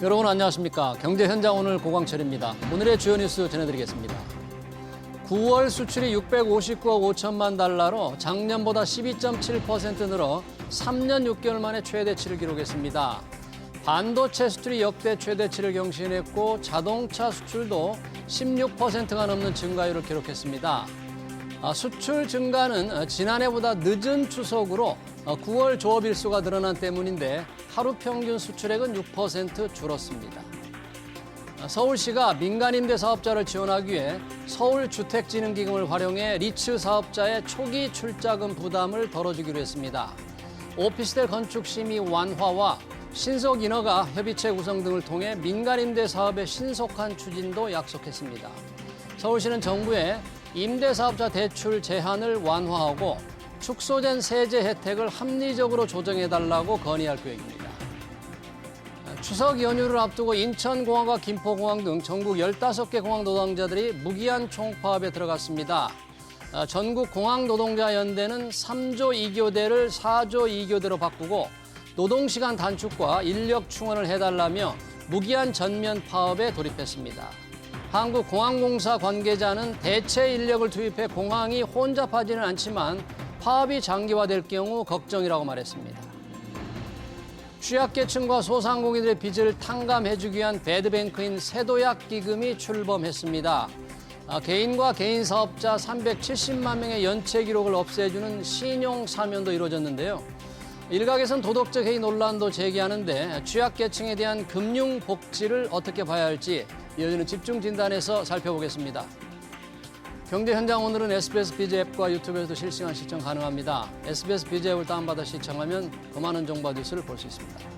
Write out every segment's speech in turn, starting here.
여러분 안녕하십니까. 경제 현장 오늘 고광철입니다. 오늘의 주요 뉴스 전해드리겠습니다. 9월 수출이 659억 5천만 달러로 작년보다 12.7% 늘어 3년 6개월 만에 최대치를 기록했습니다. 반도체 수출이 역대 최대치를 경신했고 자동차 수출도 16%가 넘는 증가율을 기록했습니다. 수출 증가는 지난해보다 늦은 추석으로 9월 조업 일수가 늘어난 때문인데 하루 평균 수출액은 6% 줄었습니다. 서울시가 민간 임대 사업자를 지원하기 위해 서울주택진흥기금을 활용해 리츠 사업자의 초기 출자금 부담을 덜어주기로 했습니다. 오피스텔 건축 심의 완화와 신속 인허가 협의체 구성 등을 통해 민간 임대 사업의 신속한 추진도 약속했습니다. 서울시는 정부에 임대사업자 대출 제한을 완화하고 축소된 세제 혜택을 합리적으로 조정해달라고 건의할 계획입니다. 추석 연휴를 앞두고 인천공항과 김포공항 등 전국 15개 공항 노동자들이 무기한 총파업에 들어갔습니다. 전국 공항노동자연대는 3조 2교대를 4조 2교대로 바꾸고 노동시간 단축과 인력 충원을 해달라며 무기한 전면 파업에 돌입했습니다. 한국공항공사 관계자는 대체 인력을 투입해 공항이 혼잡하지는 않지만 파업이 장기화될 경우 걱정이라고 말했습니다. 취약계층과 소상공인들의 빚을 탕감해주기 위한 배드뱅크인 세도약기금이 출범했습니다. 개인과 개인사업자 370만 명의 연체 기록을 없애주는 신용 사면도 이루어졌는데요. 일각에선 도덕적 해이 논란도 제기하는데 취약계층에 대한 금융 복지를 어떻게 봐야 할지 이어지는 집중 진단에서 살펴보겠습니다. 경제 현장 오늘은 SBS 비즈 앱과 유튜브에서도 실시간 시청 가능합니다. SBS 비즈 앱을 다운받아 시청하면 더 많은 정보와 뉴스를 볼 수 있습니다.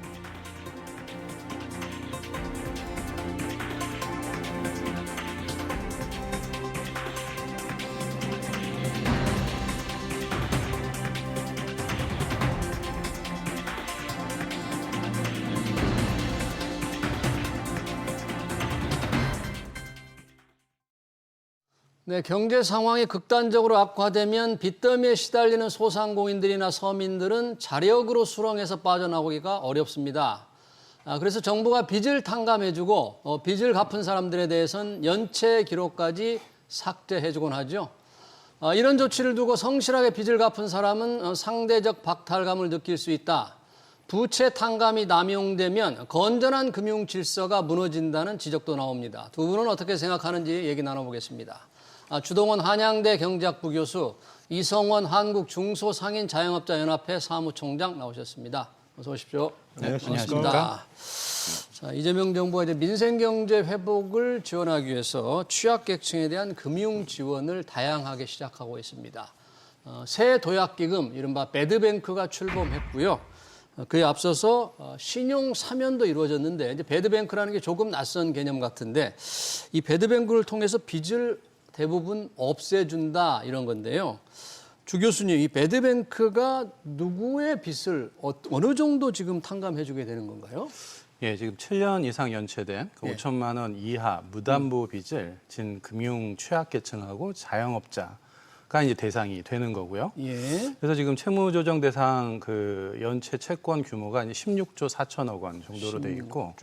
네, 경제 상황이 극단적으로 악화되면 빚더미에 시달리는 소상공인들이나 서민들은 자력으로 수렁에서 빠져나오기가 어렵습니다. 그래서 정부가 빚을 탕감해주고 빚을 갚은 사람들에 대해서는 연체 기록까지 삭제해주곤 하죠. 이런 조치를 두고 성실하게 빚을 갚은 사람은 상대적 박탈감을 느낄 수 있다. 부채 탕감이 남용되면 건전한 금융 질서가 무너진다는 지적도 나옵니다. 두 분은 어떻게 생각하는지 얘기 나눠보겠습니다. 주동원 한양대 경제학부 교수, 이성원 한국중소상인자영업자연합회 사무총장 나오셨습니다. 어서 오십시오. 네, 안녕하십니까. 자, 이재명 정부가 이제 민생경제 회복을 지원하기 위해서 취약계층에 대한 금융 지원을 다양하게 시작하고 있습니다. 새 도약기금, 이른바 배드뱅크가 출범했고요. 그에 앞서서 신용 사면도 이루어졌는데 이제 배드뱅크라는 게 조금 낯선 개념 같은데 이 배드뱅크를 통해서 빚을 대부분 없애준다 이런 건데요. 주 교수님, 이 배드뱅크가 누구의 빚을 어느 정도 지금 탕감해주게 되는 건가요? 예, 지금 7년 이상 연체된 5천만 원 이하 무담보 빚을 진 금융 취약계층하고 자영업자가 이제 대상이 되는 거고요. 예. 그래서 지금 채무조정 대상 그 연체 채권 규모가 이제 16조 4천억 원 정도로 돼 있고,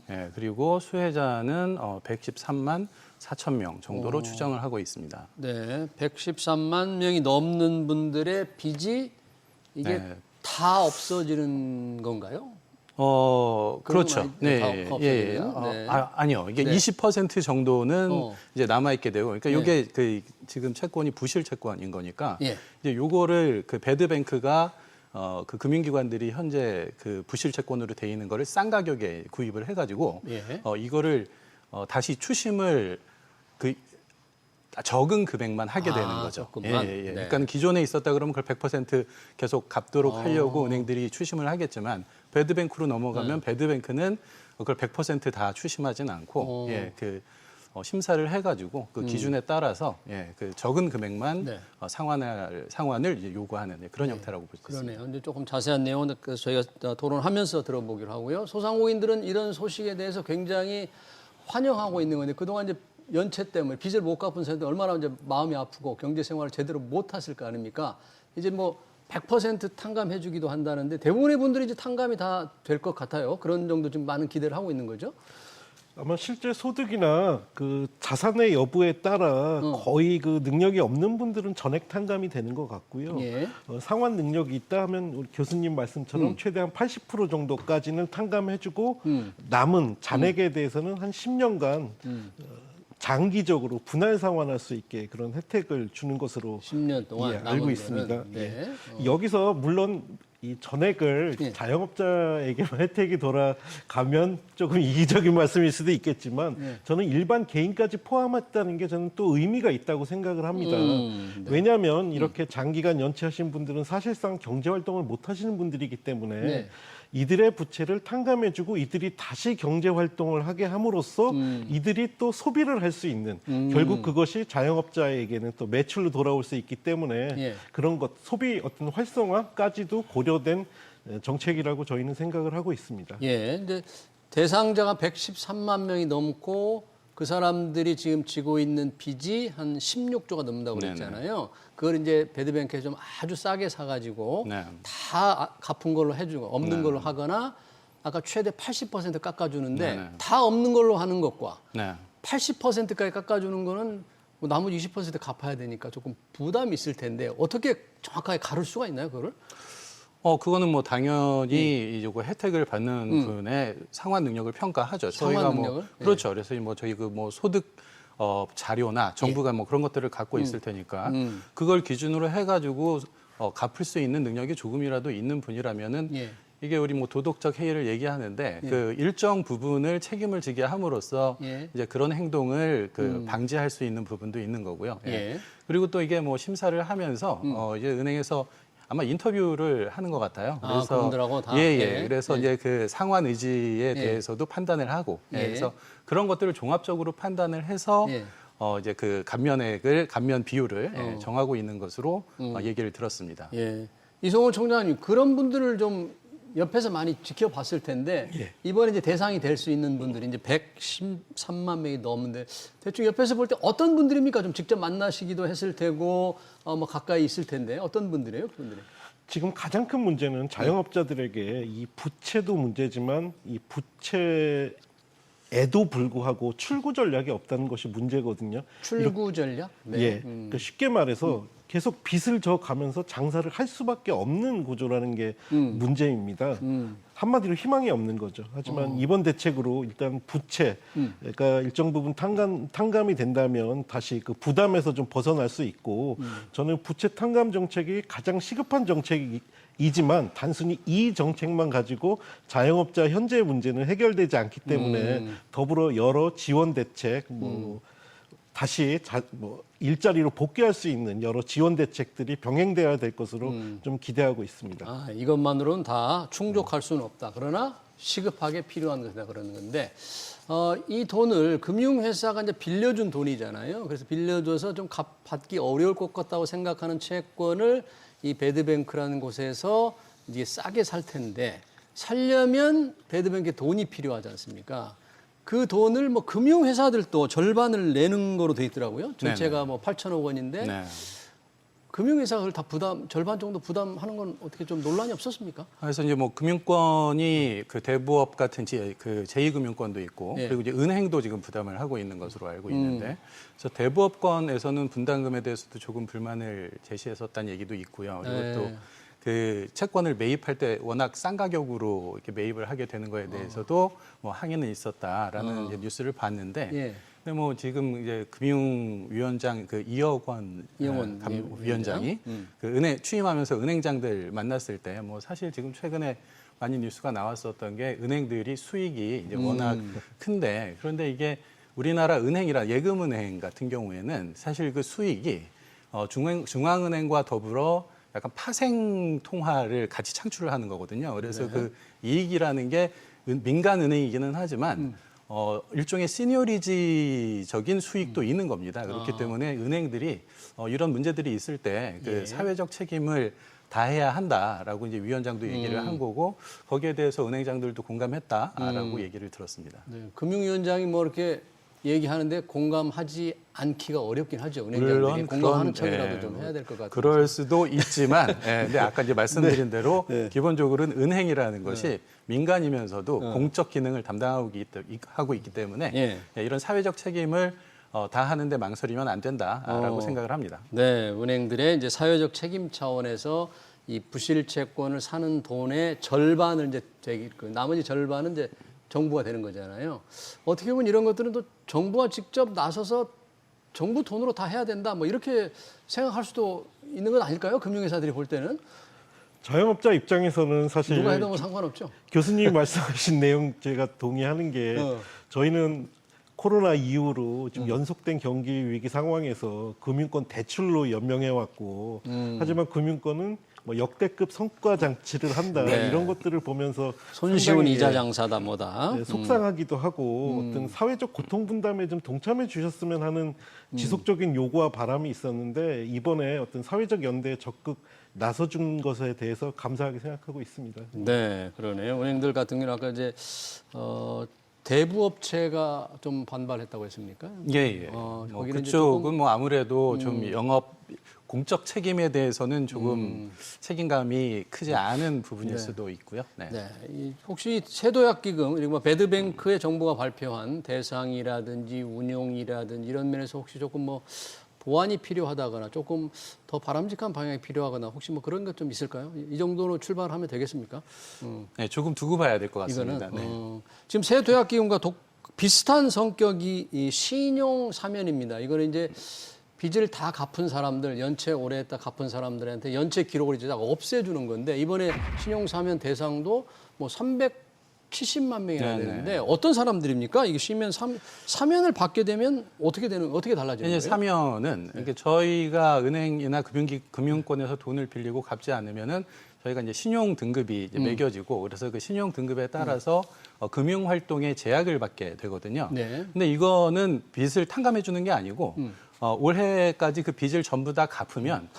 예, 그리고 수혜자는 113만 4천 명 정도로 추정을 하고 있습니다. 네, 113만 명이 넘는 분들의 빚이 이게 다 없어지는 건가요? 그렇죠. 네, 예. 아니요. 이게 20% 정도는 이제 남아 있게 되고, 그러니까 이게 그 지금 채권이 부실 채권인 거니까 이제 요거를 그 배드뱅크가 그 금융기관들이 현재 그 부실 채권으로 돼 있는 거를 싼 가격에 구입을 해가지고 이거를 다시 추심을 그 적은 금액만 하게 되는 거죠. 예. 그러니까 기존에 있었다 그러면 그걸 100% 계속 갚도록 하려고 은행들이 추심을 하겠지만 배드뱅크로 넘어가면 배드뱅크는 그걸 100% 다 추심하진 않고 심사를 해가지고 그 기준에 따라서 그 적은 금액만 상환을 이제 요구하는 그런 형태라고 볼 수 있습니다. 그러네요. 근데 조금 자세한 내용은 저희가 토론하면서 들어보기로 하고요. 소상공인들은 이런 소식에 대해서 굉장히 환영하고 있는 건데 그동안 이제 연체 때문에 빚을 못 갚은 사람들 얼마나 이제 마음이 아프고 경제 생활을 제대로 못 하실 거 아닙니까? 이제 뭐 100% 탕감해주기도 한다는데 대부분의 분들이 이제 탕감이 다 될 것 같아요. 그런 정도 좀 많은 기대를 하고 있는 거죠. 아마 실제 소득이나 그 자산의 여부에 따라 거의 그 능력이 없는 분들은 전액 탕감이 되는 것 같고요. 예. 상환 능력이 있다 하면 우리 교수님 말씀처럼 최대한 80% 정도까지는 탕감해주고 남은 잔액에 대해서는 한 10년간 장기적으로 분할 상환할 수 있게 그런 혜택을 주는 것으로 10년 동안 알고 남은 있습니다. 거는. 네. 여기서 물론 이 전액을 예. 자영업자에게만 혜택이 돌아가면 조금 이기적인 말씀일 수도 있겠지만 예. 저는 일반 개인까지 포함했다는 게 저는 또 의미가 있다고 생각을 합니다. 네. 왜냐하면 이렇게 장기간 연체하신 분들은 사실상 경제활동을 못 하시는 분들이기 때문에 네. 이들의 부채를 탕감해주고 이들이 다시 경제활동을 하게 함으로써 이들이 또 소비를 할 수 있는 결국 그것이 자영업자에게는 또 매출로 돌아올 수 있기 때문에 예. 그런 것 소비 어떤 활성화까지도 고려된 정책이라고 저희는 생각을 하고 있습니다. 예, 이제 대상자가 113만 명이 넘고 그 사람들이 지금 지고 있는 빚이 한 16조가 넘는다고 그랬잖아요. 그걸 이제 배드뱅크에서 좀 아주 싸게 사가지고 네. 다 갚은 걸로 해주고 없는 걸로 하거나 아까 최대 80% 깎아주는데 네. 다 없는 걸로 하는 것과 네. 80%까지 깎아주는 거는 뭐 나머지 20% 갚아야 되니까 조금 부담이 있을 텐데 어떻게 정확하게 가를 수가 있나요, 그거를? 그거는 뭐 당연히 이거 혜택을 받는 분의 상환 능력을 평가하죠. 상환 저희가 능력을? 뭐 그렇죠. 그래서 뭐 저희 그 뭐 소득 자료나 정부가 뭐 그런 것들을 갖고 있을 테니까 그걸 기준으로 해가지고 갚을 수 있는 능력이 조금이라도 있는 분이라면은 예. 이게 우리 뭐 도덕적 해이를 얘기하는데 그 일정 부분을 책임을 지게 함으로써 예. 이제 그런 행동을 그 방지할 수 있는 부분도 있는 거고요. 예. 그리고 또 이게 뭐 심사를 하면서 이제 은행에서 아마 인터뷰를 하는 것 같아요. 그래서 그분들하고 다? 예. 예. 그래서 이제 그 상환 의지에 대해서도 판단을 하고 예. 그래서 그런 것들을 종합적으로 판단을 해서 예. 이제 그 감면 비율을 정하고 있는 것으로 얘기를 들었습니다. 예. 이성훈 총장님, 그런 분들을 좀 옆에서 많이 지켜봤을 텐데 이번에 이제 대상이 될 수 있는 분들이 이제 113만 명이 넘는데 대충 옆에서 볼 때 어떤 분들입니까? 좀 직접 만나시기도 했을 테고 뭐 가까이 있을 텐데 어떤 분들이에요, 그분들이? 지금 가장 큰 문제는 자영업자들에게 이 부채도 문제지만 이 부채에도 불구하고 출구 전략이 없다는 것이 문제거든요. 출구 전략? 네. 예, 그러니까 쉽게 말해서 계속 빚을 져가면서 장사를 할 수밖에 없는 구조라는 게 문제입니다. 한마디로 희망이 없는 거죠. 하지만 이번 대책으로 일단 부채, 그러니까 일정 부분 탕감이 된다면 다시 그 부담에서 좀 벗어날 수 있고 저는 부채 탕감 정책이 가장 시급한 정책이지만 단순히 이 정책만 가지고 자영업자 현재의 문제는 해결되지 않기 때문에 더불어 여러 지원 대책, 다시 일자리로 복귀할 수 있는 여러 지원 대책들이 병행돼야 될 것으로 좀 기대하고 있습니다. 아, 이것만으로는 다 충족할 수는 없다. 그러나 시급하게 필요한 것이다 그러는 건데 이 돈을 금융회사가 이제 빌려준 돈이잖아요. 그래서 빌려줘서 좀 받기 어려울 것 같다고 생각하는 채권을 이 배드뱅크라는 곳에서 이제 싸게 살 텐데 살려면 배드뱅크에 돈이 필요하지 않습니까? 그 돈을 뭐 금융회사들도 절반을 내는 거로 돼 있더라고요. 전체가 뭐 8천억 원인데 네. 금융회사가 그걸 다 절반 정도 부담하는 건 어떻게 좀 논란이 없었습니까? 그래서 이제 뭐 금융권이 그 대부업 같은 그 제2금융권도 있고 예. 그리고 이제 은행도 지금 부담을 하고 있는 것으로 알고 있는데 그래서 대부업권에서는 분담금에 대해서도 조금 불만을 제시했었다는 얘기도 있고요. 그리고 또 그 채권을 매입할 때 워낙 싼 가격으로 이렇게 매입을 하게 되는 거에 대해서도 뭐 항의는 있었다라는 이제 뉴스를 봤는데 예. 근데 뭐 지금 이제 금융위원장 그 이영원 위원장이 그 은행 취임하면서 은행장들 만났을 때 뭐 사실 지금 최근에 많이 뉴스가 나왔었던 게 은행들이 수익이 이제 워낙 큰데 그런데 이게 우리나라 은행이라 예금은행 같은 경우에는 사실 그 수익이 중앙은행과 더불어 약간 파생 통화를 같이 창출을 하는 거거든요. 그래서 그 이익이라는 게 민간 은행이기는 하지만 일종의 시니어리지적인 수익도 있는 겁니다. 그렇기 때문에 은행들이 이런 문제들이 있을 때 그 사회적 책임을 다해야 한다라고 이제 위원장도 얘기를 한 거고 거기에 대해서 은행장들도 공감했다라고 얘기를 들었습니다. 네, 금융위원장이 뭐 이렇게 얘기하는데 공감하지 않기가 어렵긴 하죠. 은행장들이 물론 공감하는 그런, 척이라도 예, 좀 해야 될 것 같아요. 그럴 수도 있지만, 예, 근데 아까 이제 말씀드린 대로 네. 기본적으로는 은행이라는 것이 민간이면서도 공적 기능을 하고 있기 때문에 예. 예, 이런 사회적 책임을 다 하는데 망설이면 안 된다라고 생각을 합니다. 네, 은행들의 이제 사회적 책임 차원에서 이 부실 채권을 사는 돈의 절반을 이제 나머지 절반은 이제 정부가 되는 거잖아요. 어떻게 보면 이런 것들은 또 정부가 직접 나서서 정부 돈으로 다 해야 된다, 뭐 이렇게 생각할 수도 있는 건 아닐까요? 금융회사들이 볼 때는 자영업자 입장에서는 사실 누가 해도 뭐 상관없죠. 교수님이 말씀하신 내용 제가 동의하는 게 저희는 코로나 이후로 지금 연속된 경기 위기 상황에서 금융권 대출로 연명해 왔고 하지만 금융권은 뭐 역대급 성과 장치를 한다 네. 이런 것들을 보면서 손쉬운 상당히, 이자 장사다 뭐다. 네, 속상하기도 하고 어떤 사회적 고통 분담에 좀 동참해 주셨으면 하는 지속적인 요구와 바람이 있었는데 이번에 어떤 사회적 연대에 적극 나서준 것에 대해서 감사하게 생각하고 있습니다. 네, 그러네요. 은행들 같은 경우는 아까 이제 대부업체가 좀 반발했다고 했습니까? 예, 예. 뭐 그쪽은 이제 조금, 뭐 아무래도 좀 영업 공적 책임에 대해서는 조금 책임감이 크지 않은 부분일 네. 수도 있고요. 네. 네, 혹시 세도약기금 그리고 뭐 배드뱅크의 정부가 발표한 대상이라든지 운용이라든지 이런 면에서 혹시 조금 뭐 보완이 필요하다거나 조금 더 바람직한 방향이 필요하거나 혹시 뭐 그런 것 좀 있을까요? 이 정도로 출발하면 되겠습니까? 네, 조금 두고 봐야 될 것 이거는 같습니다. 네. 지금 세도약기금과 비슷한 성격이 이 신용 사면입니다. 이거는 이제 빚을 다 갚은 사람들, 연체 오래 했다 갚은 사람들한테 연체 기록을 이제 다 없애주는 건데 이번에 신용 사면 대상도 뭐 370만 명이나 네네. 되는데 어떤 사람들입니까? 이게 사면을 받게 되면 어떻게 달라지는 거예요? 이제 사면은 이게 저희가 은행이나 금융권에서 돈을 빌리고 갚지 않으면은 저희가 이제 신용 등급이 이제 매겨지고 그래서 그 신용 등급에 따라서 금융 활동에 제약을 받게 되거든요. 네. 근데 이거는 빚을 탕감해 주는 게 아니고 올해까지 그 빚을 전부 다 갚으면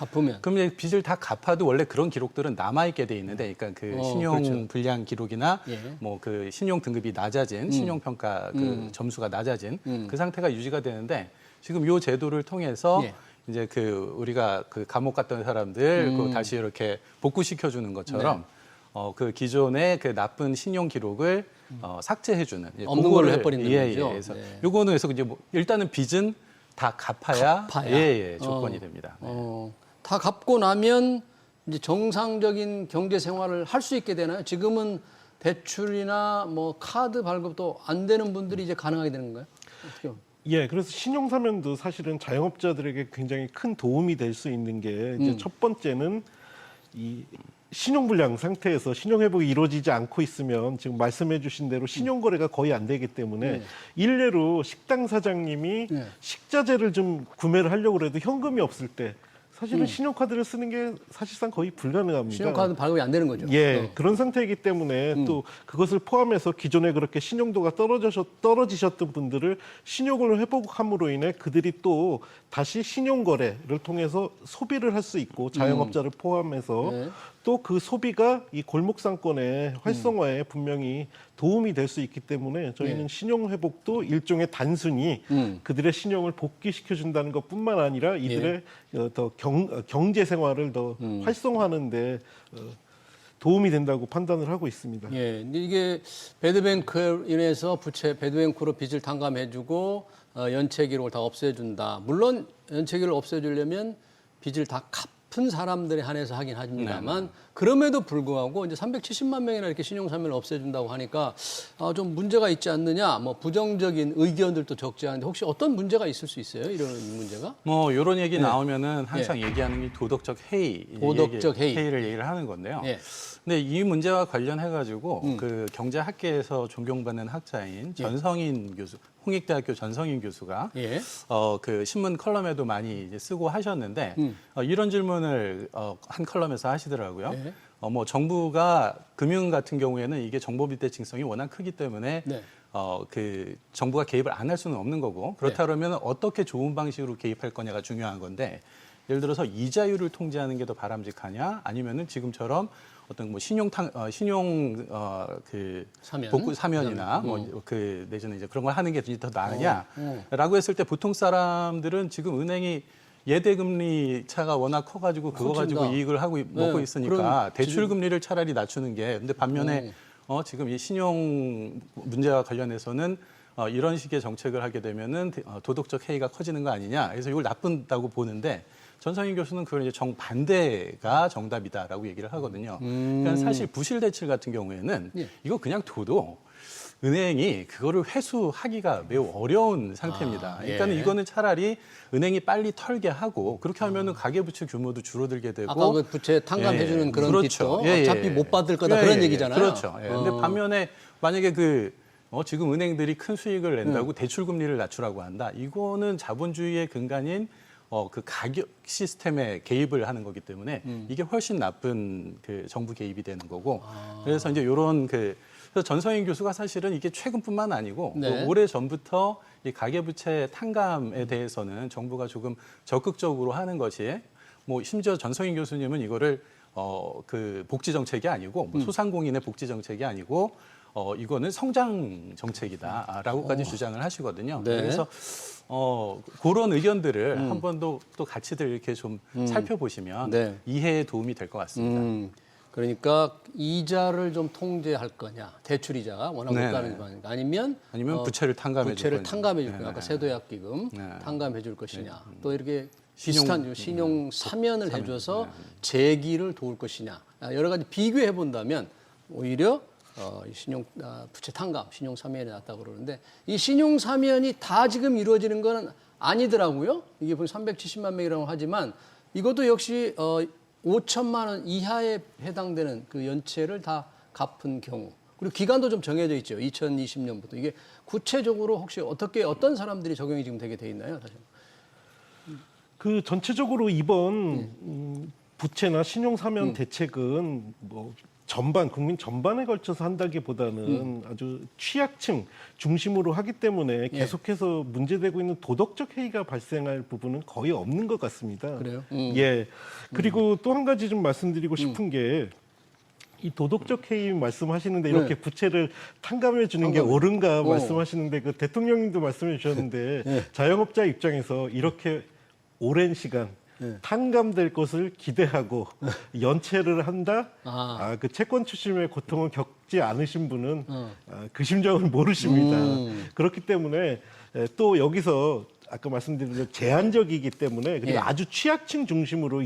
그럼 이제 빚을 다 갚아도 원래 그런 기록들은 남아 있게 돼 있는데 그러니까 그 신용 그렇죠. 불량 기록이나 예. 뭐 그 신용 등급이 낮아진 신용 평가 그 점수가 낮아진 그 상태가 유지가 되는데 지금 요 제도를 통해서 예. 이제 그 우리가 그 감옥 갔던 사람들 그 다시 이렇게 복구시켜 주는 것처럼 그 기존의 그 나쁜 신용 기록을 삭제해 주는 없는 걸로 해버리는 거죠. 그래서 네. 요거는 그래서 이제 뭐 일단은 빚은 다 갚아야 조건이 됩니다. 네. 다 갚고 나면 이제 정상적인 경제 생활을 할 수 있게 되나요? 지금은 대출이나 뭐 카드 발급도 안 되는 분들이 이제 가능하게 되는 건가요? 어떻게 보면? 예, 그래서 신용사면도 사실은 자영업자들에게 굉장히 큰 도움이 될 수 있는 게 이제 첫 번째는 이 신용불량 상태에서 신용회복이 이루어지지 않고 있으면 지금 말씀해주신 대로 신용거래가 거의 안 되기 때문에 일례로 식당 사장님이 식자재를 좀 구매를 하려고 해도 현금이 없을 때 사실은 신용카드를 쓰는 게 사실상 거의 불가능합니다. 신용카드 발급이 안 되는 거죠. 예, 그런 상태이기 때문에 또 그것을 포함해서 기존에 그렇게 신용도가 떨어지셨던 분들을 신용을 회복함으로 인해 그들이 또 다시 신용거래를 통해서 소비를 할 수 있고 자영업자를 포함해서 네. 또 그 소비가 이 골목상권의 활성화에 분명히 도움이 될 수 있기 때문에 저희는 신용 회복도 일종의 단순히 그들의 신용을 복귀시켜 준다는 것뿐만 아니라 이들의 더 경제 생활을 더 활성화하는데 도움이 된다고 판단을 하고 있습니다. 예, 근데 이게 배드뱅크로 인해서 배드뱅크로 빚을 탕감해주고 연체 기록을 다 없애준다. 물론 연체 기록을 없애주려면 빚을 다 갚은 사람들에 한해서 하긴 합니다만 그럼에도 불구하고 이제 370만 명이나 이렇게 신용사면을 없애준다고 하니까 좀 문제가 있지 않느냐, 뭐 부정적인 의견들도 적지 않은데 혹시 어떤 문제가 있을 수 있어요? 이런 문제가? 뭐 이런 얘기 나오면은 항상 얘기하는 게 도덕적 회의를 얘기를 하는 건데요. 예. 근데 이 문제와 관련해 가지고 그 경제학계에서 존경받는 학자인 전성인 교수, 홍익대학교 전성인 교수가 그 신문 컬럼에도 많이 이제 쓰고 하셨는데 이런 질문을 한 컬럼에서 하시더라고요. 뭐 정부가 금융 같은 경우에는 이게 정보 비대칭성이 워낙 크기 때문에 그 정부가 개입을 안 할 수는 없는 거고 그렇다 그러면 어떻게 좋은 방식으로 개입할 거냐가 중요한 건데 예를 들어서 이자율을 통제하는 게 더 바람직하냐, 아니면은 지금처럼 어떤 뭐 신용 복구 사면이나 뭐 그 내지는 이제 그런 걸 하는 게 더 나으냐라고 했을 때 보통 사람들은 지금 은행이 예대금리 차가 워낙 커가지고 그거 가지고 이익을 하고 먹고 있으니까 대출 금리를 차라리 낮추는 게. 근데 반면에 지금 이 신용 문제와 관련해서는 이런 식의 정책을 하게 되면은 도덕적 해이가 커지는 거 아니냐. 그래서 이걸 나쁜다고 보는데 전성인 교수는 그걸 이제 정반대가 정답이다라고 얘기를 하거든요. 그러니까 사실 부실 대출 같은 경우에는 이거 그냥 둬도 은행이 그거를 회수하기가 매우 어려운 상태입니다. 그러니까 이거는 차라리 은행이 빨리 털게 하고 그렇게 하면은 가계부채 규모도 줄어들게 되고 아까 그 부채 탕감해주는 그런 그렇죠. 빚도 어차피 못 받을 거다 그런 얘기잖아요. 그렇죠. 근데 반면에 만약에 지금 은행들이 큰 수익을 낸다고 대출 금리를 낮추라고 한다. 이거는 자본주의의 근간인 그 가격 시스템에 개입을 하는 거기 때문에 이게 훨씬 나쁜 그 정부 개입이 되는 거고. 그래서 이제 이런 그래서 전성인 교수가 사실은 이게 최근뿐만 아니고 오래 전부터 이 가계부채 탕감에 대해서는 정부가 조금 적극적으로 하는 것이 뭐 심지어 전성인 교수님은 이거를 그 복지 정책이 아니고 뭐 소상공인의 복지 정책이 아니고 이거는 성장 정책이다라고까지 주장을 하시거든요. 네. 그래서 그런 의견들을 한 번 더 또 같이들 이렇게 좀 살펴보시면 이해에 도움이 될 것 같습니다. 그러니까 이자를 좀 통제할 거냐, 대출 이자가 워낙 높다는 거 아닙니까? 아니면 부채를 탕감해 줄 거냐, 아까 세도약기금 탕감해 줄 것이냐, 또 이렇게 비슷한 신용 사면을 해줘서 재기를 도울 것이냐, 여러 가지 비교해 본다면 오히려 신용 부채 탕감, 신용 사면이 낫다고 그러는데 이 신용 사면이 다 지금 이루어지는 건 아니더라고요. 이게 보면 370만 명이라고 하지만 이것도 역시 5천만 원 이하에 해당되는 그 연체를 다 갚은 경우. 그리고 기간도 좀 정해져 있죠. 2020년부터. 이게 구체적으로 혹시 어떤 사람들이 적용이 지금 되게 돼 있나요? 사실. 그 전체적으로 이번 부채나 신용 사면 대책은 뭐 국민 전반에 걸쳐서 한다기보다는 아주 취약층 중심으로 하기 때문에 계속해서 문제되고 있는 도덕적 해이가 발생할 부분은 거의 없는 것 같습니다. 그래요? 그리고 또 한 가지 좀 말씀드리고 싶은 게 이 도덕적 해이 말씀하시는데 이렇게 부채를 탕감해 주는 게 옳은가 말씀하시는데 그 대통령님도 말씀해 주셨는데 자영업자 입장에서 이렇게 오랜 시간 탕감될 것을 기대하고 연체를 한다. 그 채권 추심의 고통을 겪지 않으신 분은 그 심정을 모르십니다. 그렇기 때문에 또 여기서 아까 말씀드린 대로 제한적이기 때문에 그리고 아주 취약층 중심으로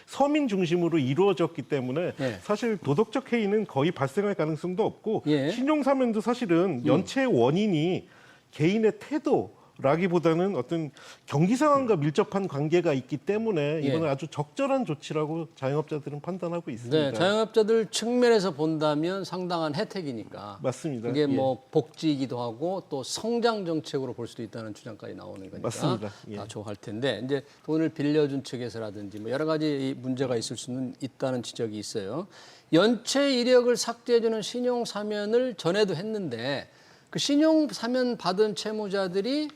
서민 중심으로 이루어졌기 때문에 사실 도덕적 해이는 거의 발생할 가능성도 없고 신용사면도 사실은 연체의 원인이 개인의 태도라기보다는 어떤 경기 상황과 밀접한 관계가 있기 때문에 이거는 아주 적절한 조치라고 자영업자들은 판단하고 있습니다. 네, 자영업자들 측면에서 본다면 상당한 혜택이니까. 맞습니다. 이게 뭐 복지이기도 하고 또 성장 정책으로 볼 수도 있다는 주장까지 나오는 거니까. 맞습니다. 다 좋아할 텐데 이제 돈을 빌려준 측에서라든지 뭐 여러 가지 문제가 있을 수는 있다는 지적이 있어요. 연체 이력을 삭제해주는 신용 사면을 전에도 했는데 그 신용 사면 받은 채무자들이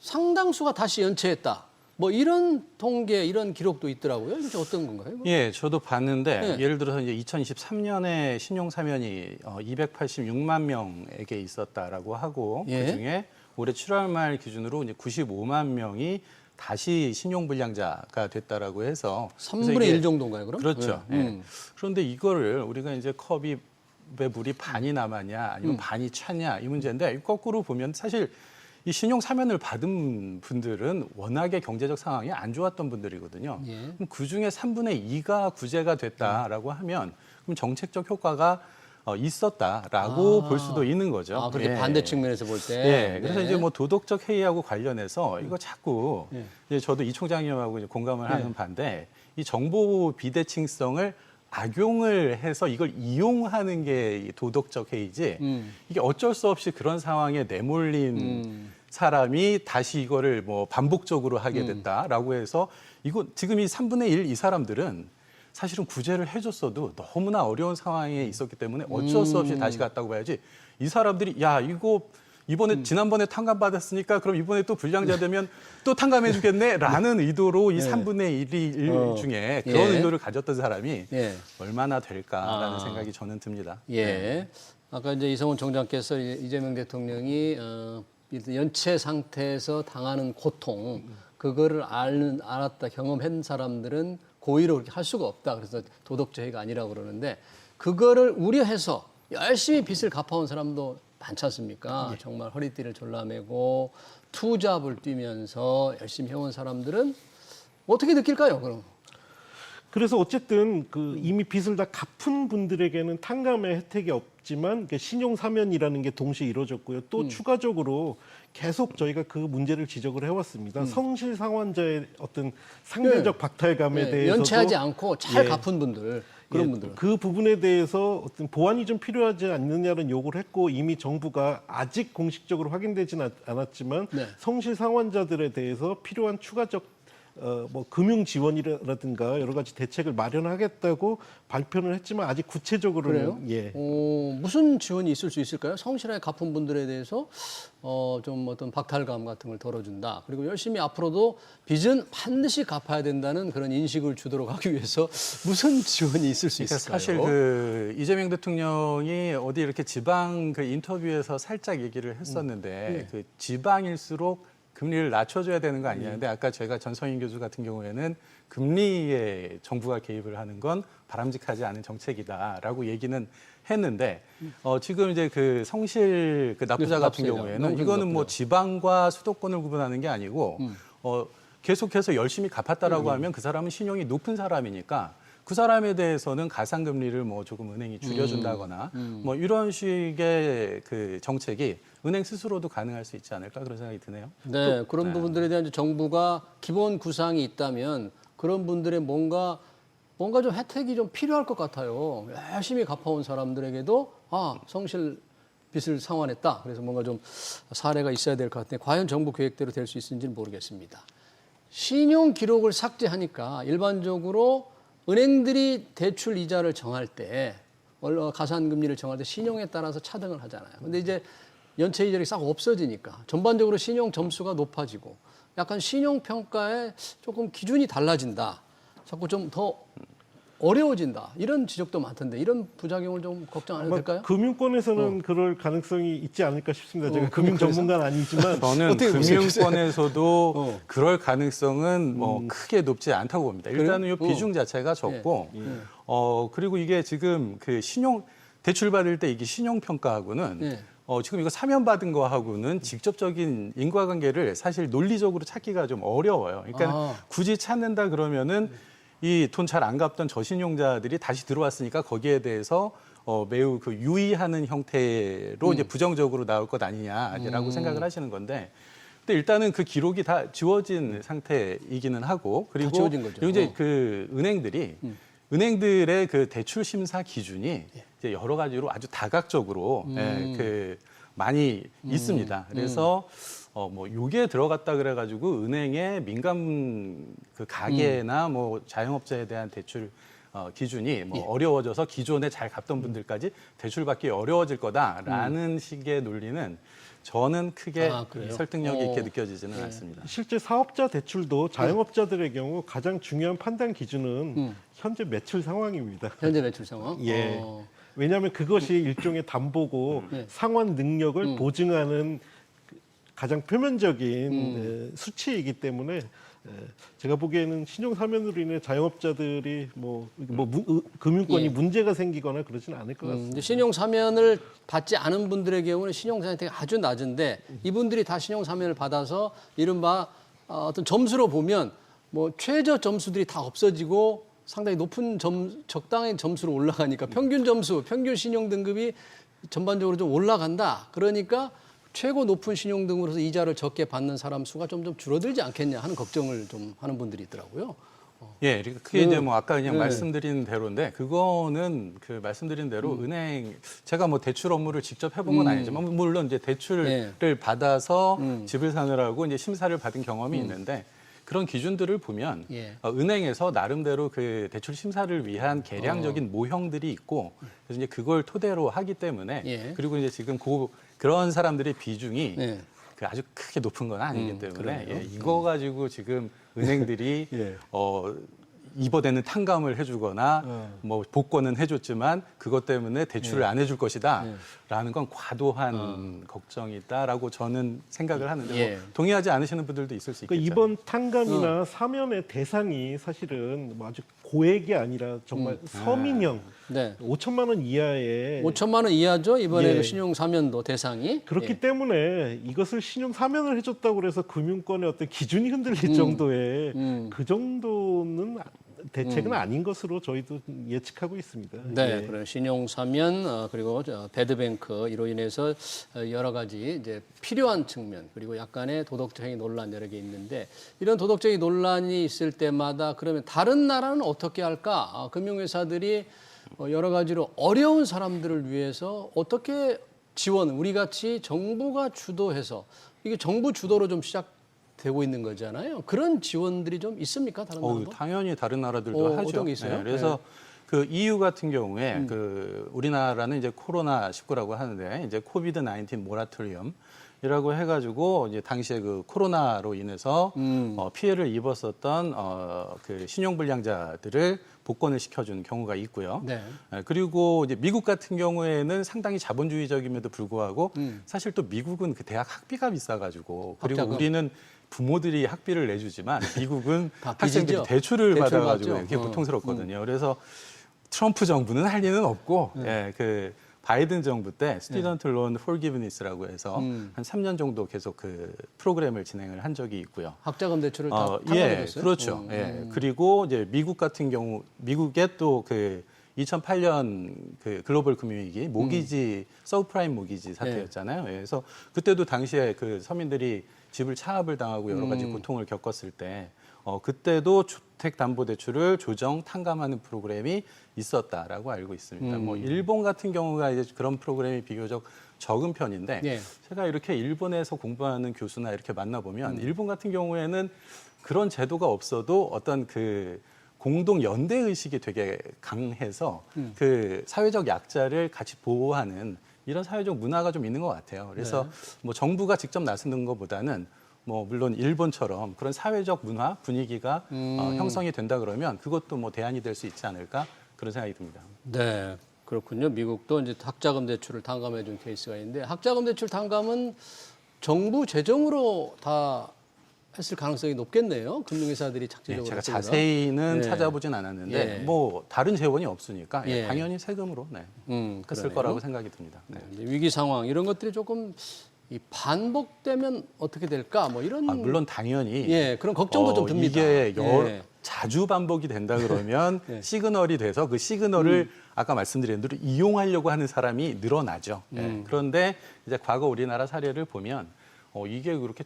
상당수가 다시 연체했다. 뭐 이런 통계, 이런 기록도 있더라고요. 이게 어떤 건가요? 예, 저도 봤는데 예를 들어서 이제 2023년에 신용 사면이 286만 명에게 있었다라고 하고 그중에 올해 7월 말 기준으로 이제 95만 명이 다시 신용 불량자가 됐다라고 해서 3분의 1 정도인가요, 그럼? 그렇죠. 그런데 이거를 우리가 이제 컵이 왜 물이 반이 남았냐 아니면 반이 찼냐 이 문제인데 거꾸로 보면 사실 이 신용 사면을 받은 분들은 워낙에 경제적 상황이 안 좋았던 분들이거든요. 그럼 그중에 3분의 2가 구제가 됐다라고 하면 그럼 정책적 효과가 있었다라고 볼 수도 있는 거죠. 그렇게 반대 측면에서 볼 때. 그래서 이제 뭐 도덕적 해이하고 관련해서 이거 자꾸 이제 저도 이 총장님하고 이제 공감을 하는 반대 이 정보 비대칭성을 악용을 해서 이걸 이용하는 게 도덕적 해이지 이게 어쩔 수 없이 그런 상황에 내몰린 사람이 다시 이거를 뭐 반복적으로 하게 됐다라고 해서 이거 지금 이 3분의 1 이 사람들은 사실은 구제를 해줬어도 너무나 어려운 상황에 있었기 때문에 어쩔 수 없이 다시 갔다고 봐야지 이 사람들이 야 이거 이번에 지난번에 탕감 받았으니까 그럼 이번에 또 불량자 되면 또 탕감해 주겠네라는 의도로 이 3분의 1일 중에 그런 의도를 가졌던 사람이 얼마나 될까라는 생각이 저는 듭니다. 예. 아까 이제 이성훈 총장께서 이재명 대통령이 연체 상태에서 당하는 고통 그거를 알았다 경험한 사람들은 고의로 그렇게 할 수가 없다. 그래서 도덕죄가 아니라고 그러는데 그거를 우려해서 열심히 빚을 갚아온 사람도 많지 않습니까? 정말 허리띠를 졸라매고 투잡을 뛰면서 열심히 해온 사람들은 어떻게 느낄까요? 그럼? 그래서 어쨌든 그 이미 빚을 다 갚은 분들에게는 탕감의 혜택이 없지만 신용 사면이라는 게 동시에 이루어졌고요. 또 추가적으로 계속 저희가 그 문제를 지적을 해왔습니다. 성실 상환자의 어떤 상대적 박탈감에 대해서 연체하지 않고 잘 갚은 분들 그런 분들 그 부분에 대해서 어떤 보완이 좀 필요하지 않느냐는 요구를 했고 이미 정부가 아직 공식적으로 확인되지는 않았지만 성실 상환자들에 대해서 필요한 추가적 뭐 금융 지원이라든가 여러 가지 대책을 마련하겠다고 발표는 했지만 아직 구체적으로는 그래요? 무슨 지원이 있을 수 있을까요? 성실하게 갚은 분들에 대해서 좀 어떤 박탈감 같은 걸 덜어준다. 그리고 열심히 앞으로도 빚은 반드시 갚아야 된다는 그런 인식을 주도록 하기 위해서 무슨 지원이 있을 수 있을까요? 사실 그 이재명 대통령이 어디 이렇게 지방 그 인터뷰에서 살짝 얘기를 했었는데 그 지방일수록 금리를 낮춰줘야 되는 거 아니냐. 근데 아까 제가 전성인 교수 같은 경우에는 금리에 정부가 개입을 하는 건 바람직하지 않은 정책이다라고 얘기는 했는데 지금 이제 그 성실 그 납부자 같은 경우에는 이거는 뭐 지방과 수도권을 구분하는 게 아니고 계속해서 열심히 갚았다라고 하면 그 사람은 신용이 높은 사람이니까 그 사람에 대해서는 가상금리를 뭐 조금 은행이 줄여준다거나 뭐 이런 식의 그 정책이 은행 스스로도 가능할 수 있지 않을까 그런 생각이 드네요. 네, 그런 부분들에 대한 정부가 기본 구상이 있다면 그런 분들의 뭔가 좀 혜택이 좀 필요할 것 같아요. 열심히 갚아온 사람들에게도 성실 빚을 상환했다. 그래서 뭔가 좀 사례가 있어야 될 것 같은데 과연 정부 계획대로 될 수 있을지는 모르겠습니다. 신용 기록을 삭제하니까 일반적으로 은행들이 대출 이자를 정할 때 가산금리를 정할 때 신용에 따라서 차등을 하잖아요. 근데 이제 연체 이자율이 싹 없어지니까 전반적으로 신용 점수가 높아지고 약간 신용 평가에 조금 기준이 달라진다. 자꾸 좀 더 어려워진다. 이런 지적도 많던데 이런 부작용을 좀 걱정 안 해도 될까요? 금융권에서는 그럴 가능성이 있지 않을까 싶습니다. 제가 금융 전문가는 아니지만 저는 금융권에서도 그럴 가능성은 뭐 크게 높지 않다고 봅니다. 일단은 이 비중 자체가 적고 그리고 이게 지금 그 대출 받을 때 이게 신용 평가하고는 지금 이거 사면 받은 거하고는 직접적인 인과관계를 사실 논리적으로 찾기가 좀 어려워요. 그러니까 굳이 찾는다 그러면은 이 돈 잘 안 갚던 저신용자들이 다시 들어왔으니까 거기에 대해서 매우 그 유의하는 형태로 이제 부정적으로 나올 것 아니냐라고 생각을 하시는 건데, 근데 일단은 그 기록이 다 지워진 상태이기는 하고, 그리고 지워진 거죠. 이제 그 은행들의 그 대출 심사 기준이 이제 여러 가지로 아주 다각적으로 그 많이 있습니다. 그래서 뭐 요게 들어갔다 그래가지고 은행의 민간 그 가게나 뭐 자영업자에 대한 대출 기준이 뭐 어려워져서 기존에 잘 갚던 분들까지 대출받기 어려워질 거다라는 식의 논리는 저는 크게 설득력이 있게 느껴지지는 않습니다. 실제 사업자 대출도 자영업자들의 경우 가장 중요한 판단 기준은 현재 매출 상황입니다. 현재 매출 상황? 왜냐하면 그것이 일종의 담보고 상환 능력을 보증하는 가장 표면적인 수치이기 때문에 제가 보기에는 신용 사면으로 인해 자영업자들이 금융권이 문제가 생기거나 그러지는 않을 것 같습니다. 신용 사면을 받지 않은 분들의 경우는 신용 상태가 아주 낮은데 이분들이 다 신용 사면을 받아서 이른바 어떤 점수로 보면 뭐 최저 점수들이 다 없어지고 상당히 높은 적당한 점수로 올라가니까 평균 점수, 평균 신용 등급이 전반적으로 좀 올라간다. 그러니까 최고 높은 신용 등으로서 이자를 적게 받는 사람 수가 좀 줄어들지 않겠냐 하는 걱정을 좀 하는 분들이 있더라고요. 예, 그게 이제 뭐 아까 그냥 말씀드린 대로인데, 그거는 그 말씀드린 대로 제가 뭐 대출 업무를 직접 해본 건 아니지만 물론 이제 대출을 받아서 집을 사느라고 이제 심사를 받은 경험이 있는데, 그런 기준들을 보면 은행에서 나름대로 그 대출 심사를 위한 개량적인 모형들이 있고, 그래서 이제 그걸 토대로 하기 때문에 그리고 이제 지금 그 그런 사람들의 비중이 네. 그 아주 크게 높은 건 아니기 때문에 그러네요. 이거 가지고 지금 은행들이 입어대는 탕감을 해주거나 뭐 복권은 해줬지만 그것 때문에 대출을 안 해줄 것이다라는 건 과도한 걱정이다라고 저는 생각을 하는데 뭐 동의하지 않으시는 분들도 있을 수 있겠죠. 그러니까 이번 탕감이나 사면의 대상이 사실은 뭐 아주 고액이 아니라 정말 서민형 네. 5천만 원 이하의 5천만 원 이하죠. 이번에 예. 그 신용 사면도 대상이. 그렇기 때문에 이것을 신용 사면을 해줬다고 해서 금융권의 어떤 기준이 흔들릴 정도의 그 정도는 대책은 아닌 것으로 저희도 예측하고 있습니다. 네, 예. 그런 신용 사면 그리고 배드뱅크 이로 인해서 여러 가지 이제 필요한 측면 그리고 약간의 도덕적인 논란 여러 개 있는데 이런 도덕적인 논란이 있을 때마다 그러면 다른 나라는 어떻게 할까? 금융회사들이 여러 가지로 어려운 사람들을 위해서 어떻게 지원, 우리 같이 정부가 주도해서 이게 정부 주도로 좀 시작되고 있는 거잖아요. 그런 지원들이 좀 있습니까? 다른 나라도? 당연히 다른 나라들도 하죠. 어떤 게 있어요? 네, 그래서 그 EU 같은 경우에 그 우리나라는 이제 코로나 19라고 하는데 이제 코비드 19 모라토리엄이라고 해가지고 이제 당시에 그 코로나로 인해서 피해를 입었었던 그 신용불량자들을 복권을 시켜주는 경우가 있고요. 네. 그리고 이제 미국 같은 경우에는 상당히 자본주의적임에도 불구하고 사실 또 미국은 그 대학 학비가 비싸가지고 그리고 학자금. 우리는 부모들이 학비를 내주지만 미국은 다 학생들이 빚이죠. 대출을 대출 받아가지고 받죠. 이렇게 고통스럽거든요. 그래서 트럼프 정부는 할 리는 없고 그 바이든 정부 때 스튜던트 론 포기브니스라고 해서 한 3년 정도 계속 그 프로그램을 진행을 한 적이 있고요. 학자금 대출을 다 탕감해줬어요? 그렇죠. 그리고 이제 미국 같은 경우 미국에 또 그 2008년 그 글로벌 금융위기 모기지 서브프라임 모기지 사태였잖아요. 그래서 그때도 당시에 그 서민들이 집을 차압을 당하고 여러 가지 고통을 겪었을 때 그때도 주택담보대출을 조정 탕감하는 프로그램이 있었다라고 알고 있습니다. 뭐 일본 같은 경우가 이제 그런 프로그램이 비교적 적은 편인데 제가 이렇게 일본에서 공부하는 교수나 이렇게 만나보면 일본 같은 경우에는 그런 제도가 없어도 어떤 그 공동 연대 의식이 되게 강해서 그 사회적 약자를 같이 보호하는 이런 사회적 문화가 좀 있는 것 같아요. 그래서 뭐 정부가 직접 나서는 것보다는 뭐 물론 일본처럼 그런 사회적 문화 분위기가 형성이 된다 그러면 그것도 뭐 대안이 될 수 있지 않을까 그런 생각이 듭니다. 네, 그렇군요. 미국도 이제 학자금 대출을 탕감해 준 케이스가 있는데 학자금 대출 탕감은 정부 재정으로 다 했을 가능성이 높겠네요. 금융회사들이 착지적으로. 제가 자세히는 네. 찾아보진 않았는데 예. 뭐 다른 재원이 없으니까 예. 당연히 세금으로 했을 그러네요. 거라고 생각이 듭니다. 네. 이제 위기 상황 이런 것들이 조금 이 반복되면 어떻게 될까? 뭐 이런 물론 당연히 그런 걱정도 좀 듭니다. 이게 자주 반복이 된다 그러면 시그널이 돼서 그 시그널을 아까 말씀드린 대로 이용하려고 하는 사람이 늘어나죠. 그런데 이제 과거 우리나라 사례를 보면 이게 그렇게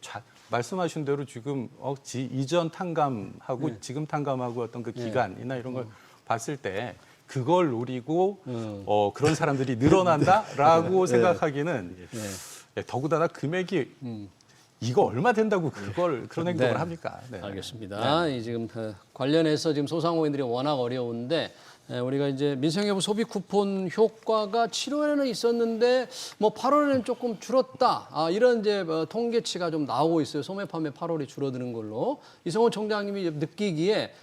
말씀하신 대로 지금 이전 탕감하고 지금 탕감하고 어떤 그 기간이나 이런 걸 봤을 때 그걸 노리고 그런 사람들이 늘어난다라고 생각하기는 더구나 금액이 이거 얼마 된다고 그런 행동을 합니까? 네. 알겠습니다. 이 지금 관련해서 지금 소상공인들이 워낙 어려운데 우리가 이제 민생여부 소비 쿠폰 효과가 7월에는 있었는데 뭐 8월에는 조금 줄었다. 이런 이제 통계치가 좀 나오고 있어요. 소매 판매 8월이 줄어드는 걸로. 이성호 총장님이 느끼기에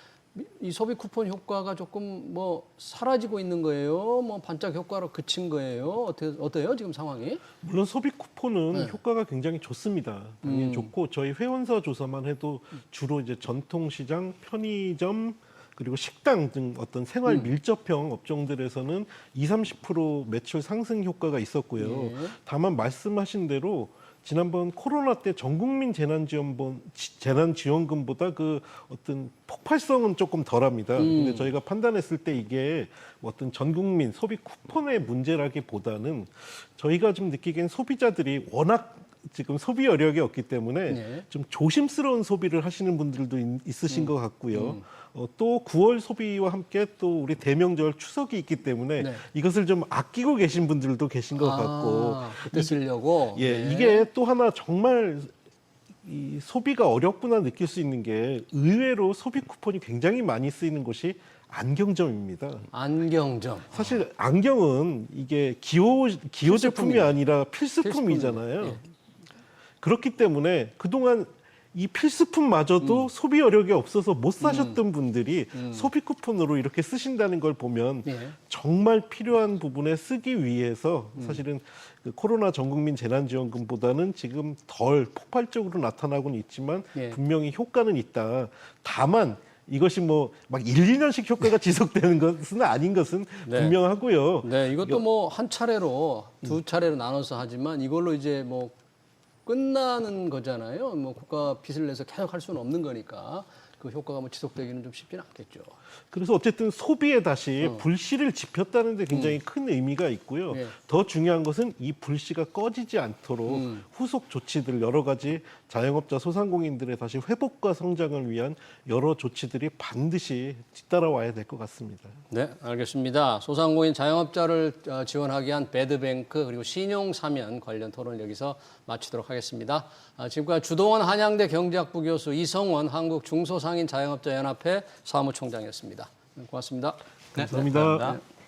이 소비 쿠폰 효과가 조금 뭐 사라지고 있는 거예요? 뭐 반짝 효과로 그친 거예요? 어때요? 지금 상황이? 물론 소비 쿠폰은 효과가 굉장히 좋습니다. 당연히 좋고 저희 회원사 조사만 해도 주로 이제 전통시장, 편의점 그리고 식당 등 어떤 생활 밀접형 업종들에서는 20-30% 매출 상승 효과가 있었고요. 다만 말씀하신 대로 지난번 코로나 때 전국민 재난지원금보다 그 어떤 폭발성은 조금 덜합니다. 근데 저희가 판단했을 때 이게 어떤 전국민 소비 쿠폰의 문제라기보다는 저희가 좀 느끼기엔 소비자들이 워낙 지금 소비 여력이 없기 때문에 좀 조심스러운 소비를 하시는 분들도 있으신 것 같고요. 또 9월 소비와 함께 또 우리 대명절 추석이 있기 때문에 이것을 좀 아끼고 계신 분들도 계신 것 같고 그때 쓰려고. 이게 또 하나 정말 이 소비가 어렵구나 느낄 수 있는 게 의외로 소비 쿠폰이 굉장히 많이 쓰이는 곳이 안경점입니다. 안경점. 사실 안경은 이게 기호 제품이 아니라 필수품이잖아요. 예. 그렇기 때문에 그동안 이 필수품마저도 소비 여력이 없어서 못 사셨던 분들이 소비 쿠폰으로 이렇게 쓰신다는 걸 보면 예. 정말 필요한 부분에 쓰기 위해서 사실은 그 코로나 전국민 재난지원금보다는 지금 덜 폭발적으로 나타나고는 있지만 예. 분명히 효과는 있다. 다만 이것이 뭐 막 1, 2년씩 효과가 지속되는 것은 아닌 것은 네. 분명하고요. 네, 이것도 뭐 한 차례로 두 차례로 나눠서 하지만 이걸로 이제 뭐 끝나는 거잖아요. 뭐 국가 빚을 내서 계속 할 수는 없는 거니까 그 효과가 뭐 지속되기는 좀 쉽지는 않겠죠. 그래서 어쨌든 소비에 다시 불씨를 지폈다는 데 굉장히 큰 의미가 있고요. 예. 더 중요한 것은 이 불씨가 꺼지지 않도록 후속 조치들 여러 가지 자영업자 소상공인들의 다시 회복과 성장을 위한 여러 조치들이 반드시 뒤따라와야 될 것 같습니다. 네, 알겠습니다. 소상공인 자영업자를 지원하기 위한 배드뱅크 그리고 신용사면 관련 토론을 여기서 마치도록 하겠습니다. 지금까지 주동원 한양대 경제학부 교수, 이성원 한국중소상인 자영업자연합회 사무총장이었습니다. 고맙습니다. 네, 감사합니다. 감사합니다.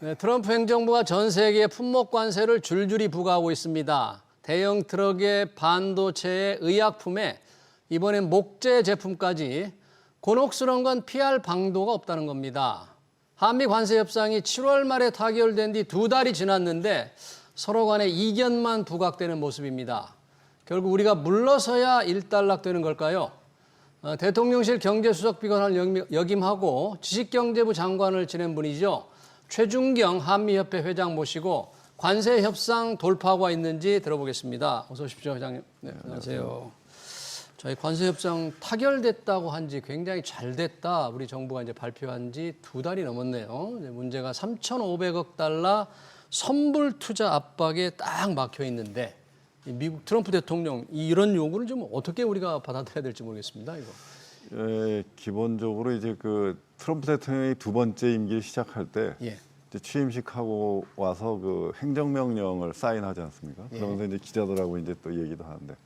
네, 트럼프 행정부가 전 세계에 품목 관세를 줄줄이 부과하고 있습니다. 대형 트럭의 반도체의 의약품에 이번엔 목재 제품까지 곤혹스러운 건 피할 방도가 없다는 겁니다. 한미 관세 협상이 7월 말에 타결된 뒤 2달이 지났는데 서로 간에 이견만 부각되는 모습입니다. 결국 우리가 물러서야 일단락되는 걸까요? 대통령실 경제수석비관을 역임하고 지식경제부 장관을 지낸 분이죠. 최준경 한미협회 회장 모시고 관세 협상 돌파구가 있는지 들어보겠습니다. 어서 오십시오, 회장님. 네, 안녕하세요. 저희 관세 협상 타결됐다고 한지 굉장히 잘 됐다. 우리 정부가 이제 발표한 지 2달이 넘었네요. 이제 문제가 3,500억 달러 선불 투자 압박에 딱 막혀 있는데 미국 트럼프 대통령 이런 요구를 좀 어떻게 우리가 받아들여야 될지 모르겠습니다. 이거. 예, 기본적으로 이제 그 트럼프 대통령이 두 번째 임기를 시작할 때 예. 이제 취임식하고 와서 그 행정명령을 사인하지 않습니까? 그러면서 이제 기자들하고 이제 또 얘기도 하는데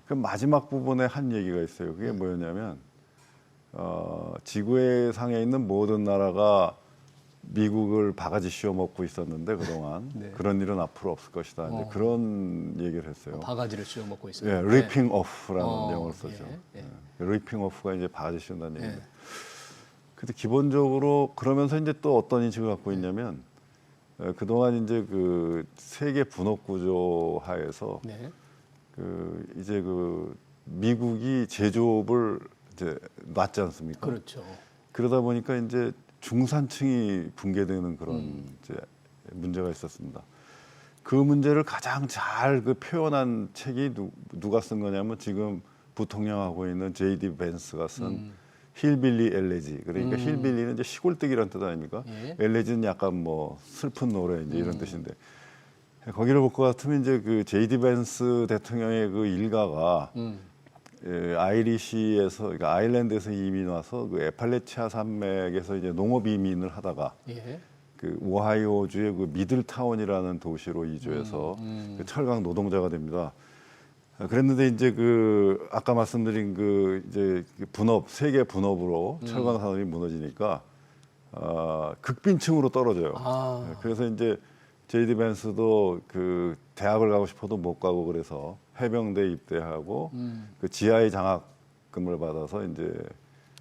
그 마지막 부분에 한 얘기가 있어요. 그게 뭐였냐면 지구의 상에 있는 모든 나라가 미국을 바가지 씌워 먹고 있었는데 그동안 네. 그런 일은 앞으로 없을 것이다. 이제 그런 얘기를 했어요. 바가지를 씌워 먹고 있어요. 예, 리핑 오프라는 영어를 쓰죠. 예. 리핑 오프가 이제 바가지 씌운다는 얘기인데. 예. 근데 기본적으로 그러면서 이제 또 어떤 인식을 갖고 있냐면 그동안 이제 그 세계 분업 구조 하에서 네. 그 이제 그 미국이 제조업을 이제 놨지 않습니까? 그렇죠. 그러다 보니까 이제 중산층이 붕괴되는 그런 이제 문제가 있었습니다. 그 문제를 가장 잘 그 표현한 책이 누가 쓴 거냐면 지금 부통령하고 있는 J.D. 벤스가 쓴 힐빌리 엘레지. 그러니까 힐빌리는 이제 시골뜨기란 뜻 아닙니까? 예. 엘레지는 약간 뭐 슬픈 노래 이제 이런 뜻인데 거기를 볼 것 같으면 이제 그 J.D. 벤스 대통령의 그 일가가 예, 아이리시에서 그러니까 아일랜드에서 이민 와서 그 에팔레치아 산맥에서 이제 농업 이민을 하다가 예. 그 오하이오주의 그 미들타운이라는 도시로 이주해서 그 철강 노동자가 됩니다. 그랬는데 이제 그 아까 말씀드린 그 이제 분업 세계 분업으로 철강 산업이 무너지니까 극빈층으로 떨어져요. 아. 그래서 이제 J.D. 벤스도 그 대학을 가고 싶어도 못 가고 그래서 해병대 입대하고 그 GI 장학금을 받아서 이제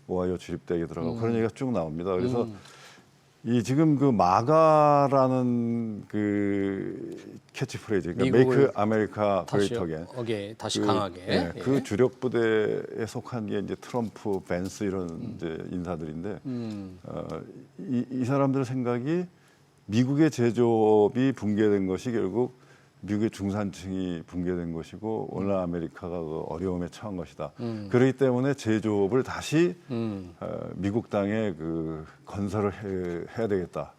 오하이오 주립대학에 들어가고 그런 얘기가 쭉 나옵니다. 그래서 이 지금 그 마가라는 그 캐치프레이즈, 그러니까 메이크 아메리카 그레이트 어게인. 다시 강하게. 예. 그 주력 부대에 속한 게 이제 트럼프, 벤스 이런 이제 인사들인데 이 사람들 생각이 미국의 제조업이 붕괴된 것이 결국 미국의 중산층이 붕괴된 것이고 오늘 아메리카가 그 어려움에 처한 것이다. 그렇기 때문에 제조업을 다시 미국 땅에 그 건설을 해야 되겠다.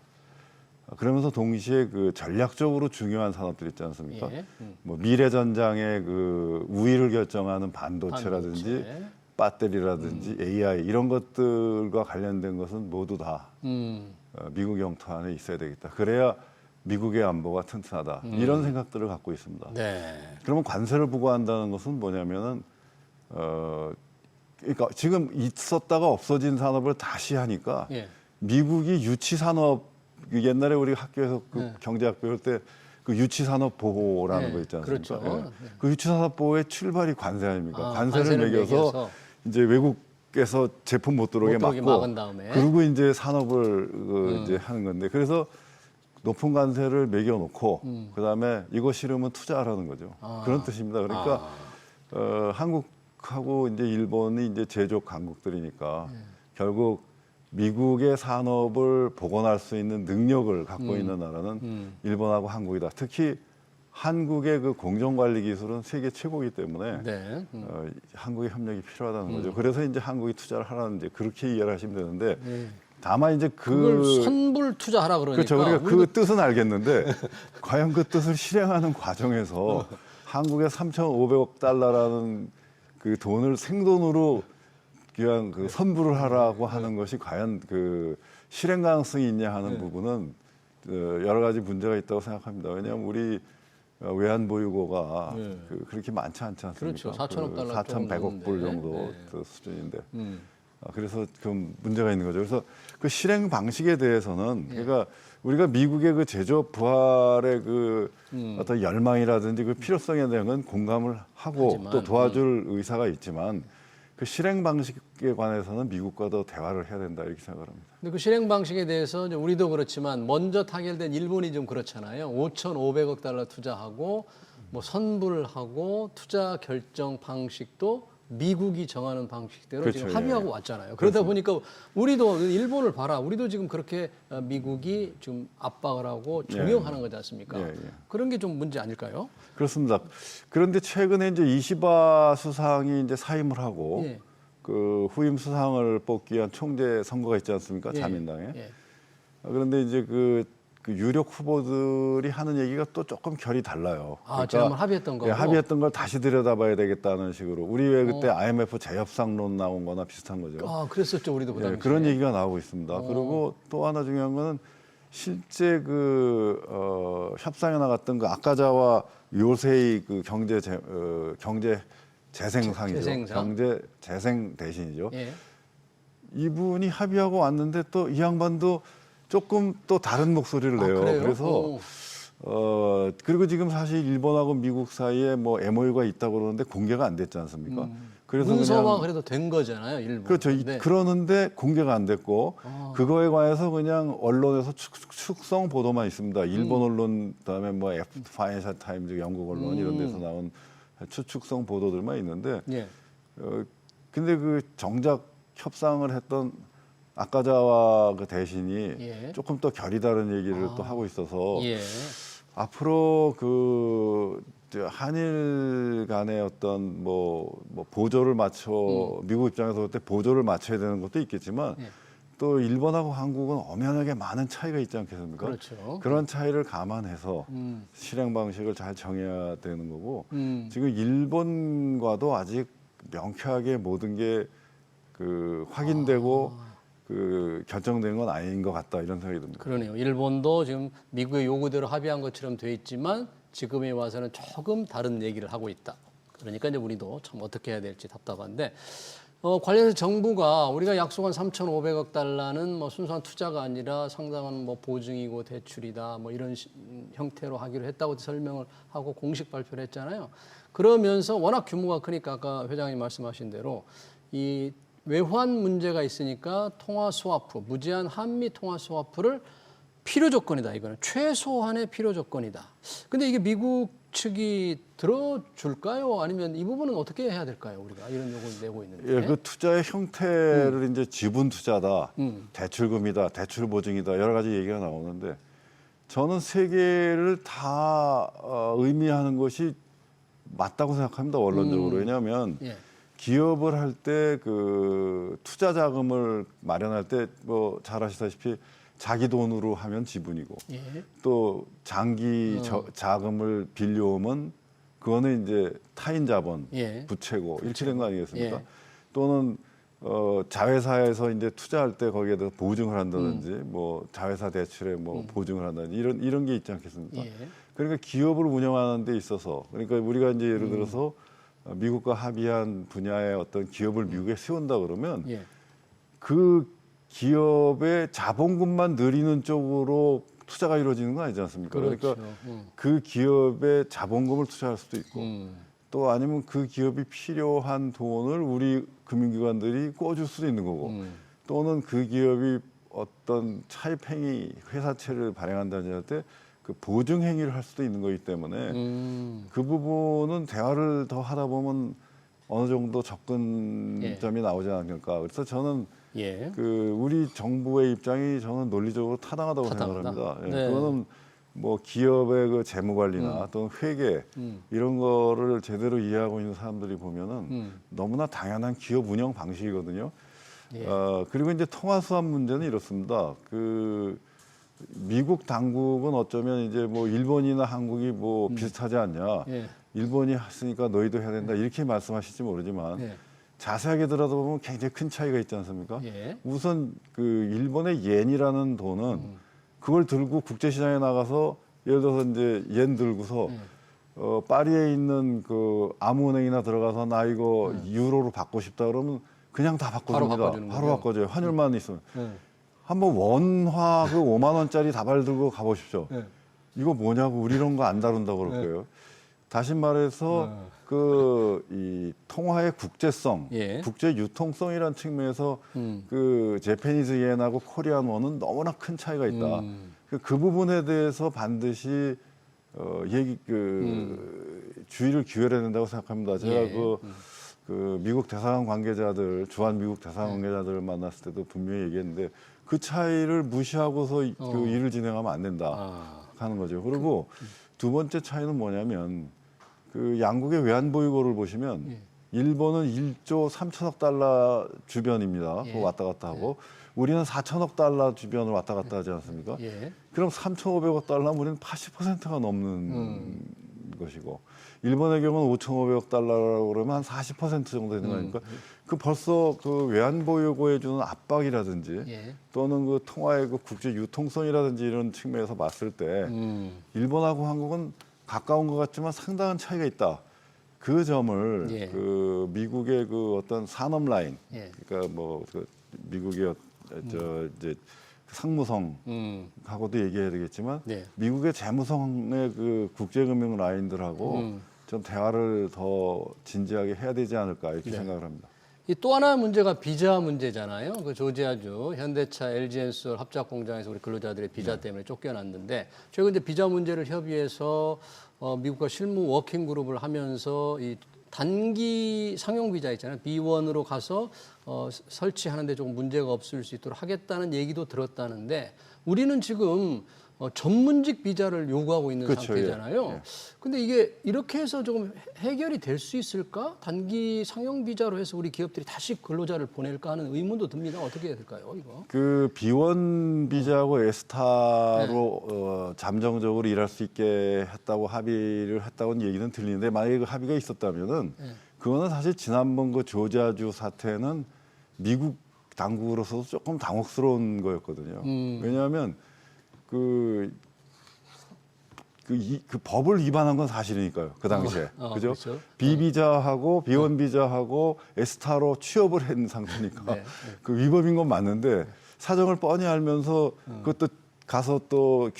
그러면서 동시에 그 전략적으로 중요한 산업들 있지 않습니까? 예. 뭐 미래 전장의 그 우위를 결정하는 반도체라든지 배터리라든지 AI 이런 것들과 관련된 것은 모두 다 미국 영토 안에 있어야 되겠다. 그래야 미국의 안보가 튼튼하다. 이런 생각들을 갖고 있습니다. 네. 그러면 관세를 부과한다는 것은 뭐냐면은 그러니까 지금 있었다가 없어진 산업을 다시 하니까 예. 미국이 유치 산업 옛날에 우리 학교에서 그 경제학 배울 때 그 유치 산업 보호라는 거 있지 않습니까? 그렇죠. 예. 그 유치 산업 보호의 출발이 관세 아닙니까? 관세를 관세를 매겨서 이제 외국에서 제품 못 들어오게 막고 막은 다음에. 그리고 이제 산업을 이제 하는 건데 그래서 높은 관세를 매겨놓고 그다음에 이거 싫으면 투자하라는 거죠. 그런 뜻입니다. 그러니까 한국하고 이제 일본이 이제 제조업 강국들이니까 결국 미국의 산업을 복원할 수 있는 능력을 갖고 있는 나라는 일본하고 한국이다. 특히 한국의 그 공정관리 기술은 세계 최고이기 때문에 네. 한국의 협력이 필요하다는 거죠. 그래서 이제 한국이 투자를 하라는 이제 그렇게 이해를 하시면 되는데 다만 이제 그걸 선불 투자하라 그러니까. 그렇죠. 그러니까 그 뜻은 알겠는데 과연 그 뜻을 실행하는 과정에서 한국의 3,500억 달러라는 그 돈을 생돈으로 그냥 그 선불을 하라고 하는 것이 과연 그 실행 가능성이 있냐 하는 부분은 여러 가지 문제가 있다고 생각합니다. 왜냐하면 우리 외환 보유고가 그렇게 많지 않지 않습니까? 그렇죠. 4천억 달러 4,100억 불 정도 그 수준인데. 그래서 좀 문제가 있는 거죠. 그래서 그 실행 방식에 대해서는 그러니까 우리가 미국의 그 제조업 부활의 그 어떤 열망이라든지 그 필요성에 대한 공감을 하고 하지만, 또 도와줄 의사가 있지만 그 실행 방식에 관해서는 미국과 더 대화를 해야 된다 이렇게 생각을 합니다. 근데 그 실행 방식에 대해서 이제 우리도 그렇지만 먼저 타결된 일본이 좀 그렇잖아요. 5,500억 달러 투자하고 뭐 선불하고 투자 결정 방식도 미국이 정하는 방식대로 그렇죠, 지금 합의하고 예. 왔잖아요. 그러다 보니까 우리도 일본을 봐라. 우리도 지금 그렇게 미국이 좀 압박을 하고 적용하는 거지 않습니까? 예, 예. 그런 게 좀 문제 아닐까요? 그렇습니다. 그런데 최근에 이제 이시바 수상이 이제 사임을 하고 예. 그 후임 수상을 뽑기 위한 총재 선거가 있지 않습니까? 예. 자민당에. 예. 그런데 이제 그 유력 후보들이 하는 얘기가 또 조금 결이 달라요. 지난번 합의했던 거고. 예, 합의했던 걸 다시 들여다봐야 되겠다는 식으로. 우리 왜 그때 IMF 재협상론 나온 거나 비슷한 거죠. 그랬었죠. 우리도 그 예, 당시에. 그런 얘기가 나오고 있습니다. 그리고 또 하나 중요한 거는 실제 그 협상에 나갔던 그 아카자와 요세이 그 경제 재생상이죠. 재생상. 경제 재생 대신이죠. 예. 이분이 합의하고 왔는데 또 이 양반도 조금 또 다른 목소리를 내요. 그래요? 그래서 그리고 지금 사실 일본하고 미국 사이에 뭐 MOU가 있다고 그러는데 공개가 안 됐지 않습니까? 그래서 문서가 그래도 된 거잖아요, 일본. 그렇죠. 네. 그러는데 공개가 안 됐고 그거에 관해서 그냥 언론에서 축성 보도만 있습니다. 일본 언론 그다음에 뭐 파이낸셜 타임즈 영국 언론 이런 데서 나온 추측성 보도들만 있는데 예. 근데 그 정작 협상을 했던 아카자와 그 대신이 예. 조금 더 결이 다른 얘기를 또 하고 있어서 예. 앞으로 그 한일 간의 어떤 뭐 보조를 맞춰 미국 입장에서 볼 때 보조를 맞춰야 되는 것도 있겠지만 예. 또 일본하고 한국은 엄연하게 많은 차이가 있지 않겠습니까? 그렇죠. 그런 차이를 감안해서 실행 방식을 잘 정해야 되는 거고 지금 일본과도 아직 명쾌하게 모든 게 그 확인되고 그 결정된 건 아닌 것 같다 이런 생각이 듭니다. 그러네요. 일본도 지금 미국의 요구대로 합의한 것처럼 돼 있지만 지금에 와서는 조금 다른 얘기를 하고 있다. 그러니까 이제 우리도 참 어떻게 해야 될지 답답한데 관련해서 정부가 우리가 약속한 3,500억 달러는 뭐 순수한 투자가 아니라 상당한 뭐 보증이고 대출이다 뭐 이런 형태로 하기로 했다고 설명을 하고 공식 발표를 했잖아요. 그러면서 워낙 규모가 크니까 아까 회장님 말씀하신 대로 이 외환 문제가 있으니까 통화 스와프, 무제한 한미 통화 스와프를 필요 조건이다. 이거는 최소한의 필요 조건이다. 근데 이게 미국 측이 들어줄까요? 아니면 이 부분은 어떻게 해야 될까요? 우리가 이런 요구를 내고 있는데. 예, 그 투자의 형태를 이제 지분 투자다, 대출금이다, 대출 보증이다 여러 가지 얘기가 나오는데 저는 세 개를 다 의미하는 것이 맞다고 생각합니다. 원론적으로. 왜냐하면 예. 기업을 할 때 그 투자 자금을 마련할 때 뭐 잘 아시다시피 자기 돈으로 하면 지분이고 예. 또 장기 자금을 빌려오면 그거는 이제 타인 자본, 예. 부채고 이렇게 된 거 아니겠습니까? 예. 또는 자회사에서 이제 투자할 때 거기에 대해서 보증을 한다든지 뭐 자회사 대출에 뭐 보증을 한다든지 이런 게 있지 않겠습니까? 예. 그러니까 기업을 운영하는 데 있어서 그러니까 우리가 이제 예를 들어서 미국과 합의한 분야의 어떤 기업을 미국에 세운다 그러면 예. 그 기업의 자본금만 늘리는 쪽으로 투자가 이루어지는 건 아니지 않습니까? 그렇죠. 그러니까 그 기업의 자본금을 투자할 수도 있고 또 아니면 그 기업이 필요한 돈을 우리 금융기관들이 꿔줄 수도 있는 거고 또는 그 기업이 어떤 차입행위, 회사채를 발행한다든지 할 때 그 보증행위를 할 수도 있는 거기 때문에 그 부분은 대화를 더 하다 보면 어느 정도 접근점이 나오지 않을까. 그래서 저는 예. 그 우리 정부의 입장이 저는 논리적으로 타당하다고 타당하다. 생각합니다. 예, 네. 그거는 뭐 기업의 그 재무 관리나 또는 회계 이런 거를 제대로 이해하고 있는 사람들이 보면은 너무나 당연한 기업 운영 방식이거든요. 예. 그리고 이제 통화 수합 문제는 이렇습니다. 그 미국 당국은 어쩌면 이제 뭐 일본이나 한국이 뭐 비슷하지 않냐. 예. 일본이 했으니까 너희도 해야 된다 이렇게 말씀하실지 모르지만 예. 자세하게 들여다보면 굉장히 큰 차이가 있지 않습니까? 예. 우선 그 일본의 옌이라는 돈은 그걸 들고 국제시장에 나가서 예를 들어서 이제 옌 들고서 파리에 있는 그 아무 은행이나 들어가서 나 이거 유로로 받고 싶다 그러면 그냥 다 바꿔줍니다. 바꿔주는 바로 거죠? 바꿔줘요. 환율만 있으면. 예. 한번 원화 그 5만 원짜리 다발 들고 가보십시오. 예. 이거 뭐냐고 우리 이런 거 안 다룬다고 그럴 거예요. 다시 말해서 그 이 통화의 국제성, 예. 국제 유통성이라는 측면에서 그 제페니즈 옌하고 코리안 원은 너무나 큰 차이가 있다. 그 부분에 대해서 반드시 주의를 기울여야 된다고 생각합니다. 제가 예. 그 미국 대사관 관계자들, 주한 미국 대사관 관계자들을 만났을 때도 분명히 얘기했는데 그 차이를 무시하고서 그 일을 진행하면 안 된다 하는 거죠. 그리고 두 번째 차이는 뭐냐면 그 양국의 외환 보유고를 보시면 일본은 1조 3천억 달러 주변입니다. 예. 그거 왔다 갔다 하고 우리는 4천억 달러 주변을 왔다 갔다 하지 않습니까? 예. 그럼 3,500억 달러면 우리는 80%가 넘는 것이고 일본의 경우는 5,500억 달러라고 그러면 한 40% 정도 되는 거니까 그 벌써 그 외환 보유고에 주는 압박이라든지 예. 또는 그 통화의 그 국제 유통성이라든지 이런 측면에서 봤을 때 일본하고 한국은 가까운 것 같지만 상당한 차이가 있다. 그 점을 예. 그 미국의 그 어떤 산업 라인, 예. 그러니까 뭐 그 미국의 저 이제 상무성하고도 얘기해야 되겠지만 네. 미국의 재무성의 그 국제금융 라인들하고 좀 대화를 더 진지하게 해야 되지 않을까 이렇게 네. 생각을 합니다. 이 또 하나 문제가 비자 문제잖아요. 그 조지아주 현대차 LG엔솔 합작 공장에서 우리 근로자들의 비자 때문에 쫓겨났는데 최근 이제 비자 문제를 협의해서 미국과 실무 워킹 그룹을 하면서 이 단기 상용 비자 있잖아요. B1으로 가서 설치하는데 조금 문제가 없을 수 있도록 하겠다는 얘기도 들었다는데 우리는 지금 전문직 비자를 요구하고 있는 그렇죠, 상태잖아요. 예. 근데 이게 이렇게 해서 조금 해결이 될 수 있을까? 단기 상용 비자로 해서 우리 기업들이 다시 근로자를 보낼까 하는 의문도 듭니다. 어떻게 해야 될까요, 이거? 그 B1 비자하고 에스타로 잠정적으로 일할 수 있게 했다고 합의를 했다고는 얘기는 들리는데 만약에 그 합의가 있었다면은 그거는 사실 지난번 그 조지아주 사태는 미국 당국으로서도 조금 당혹스러운 거였거든요. 왜냐하면 그 법을 위반한 건 사실이니까요. 그 당시에. 그죠? 그렇죠. B비자하고 B1 비자하고 에스타로 취업을 한 상태니까 네. 그 위법인 건 맞는데 사정을 뻔히 알면서 그것도 가서 또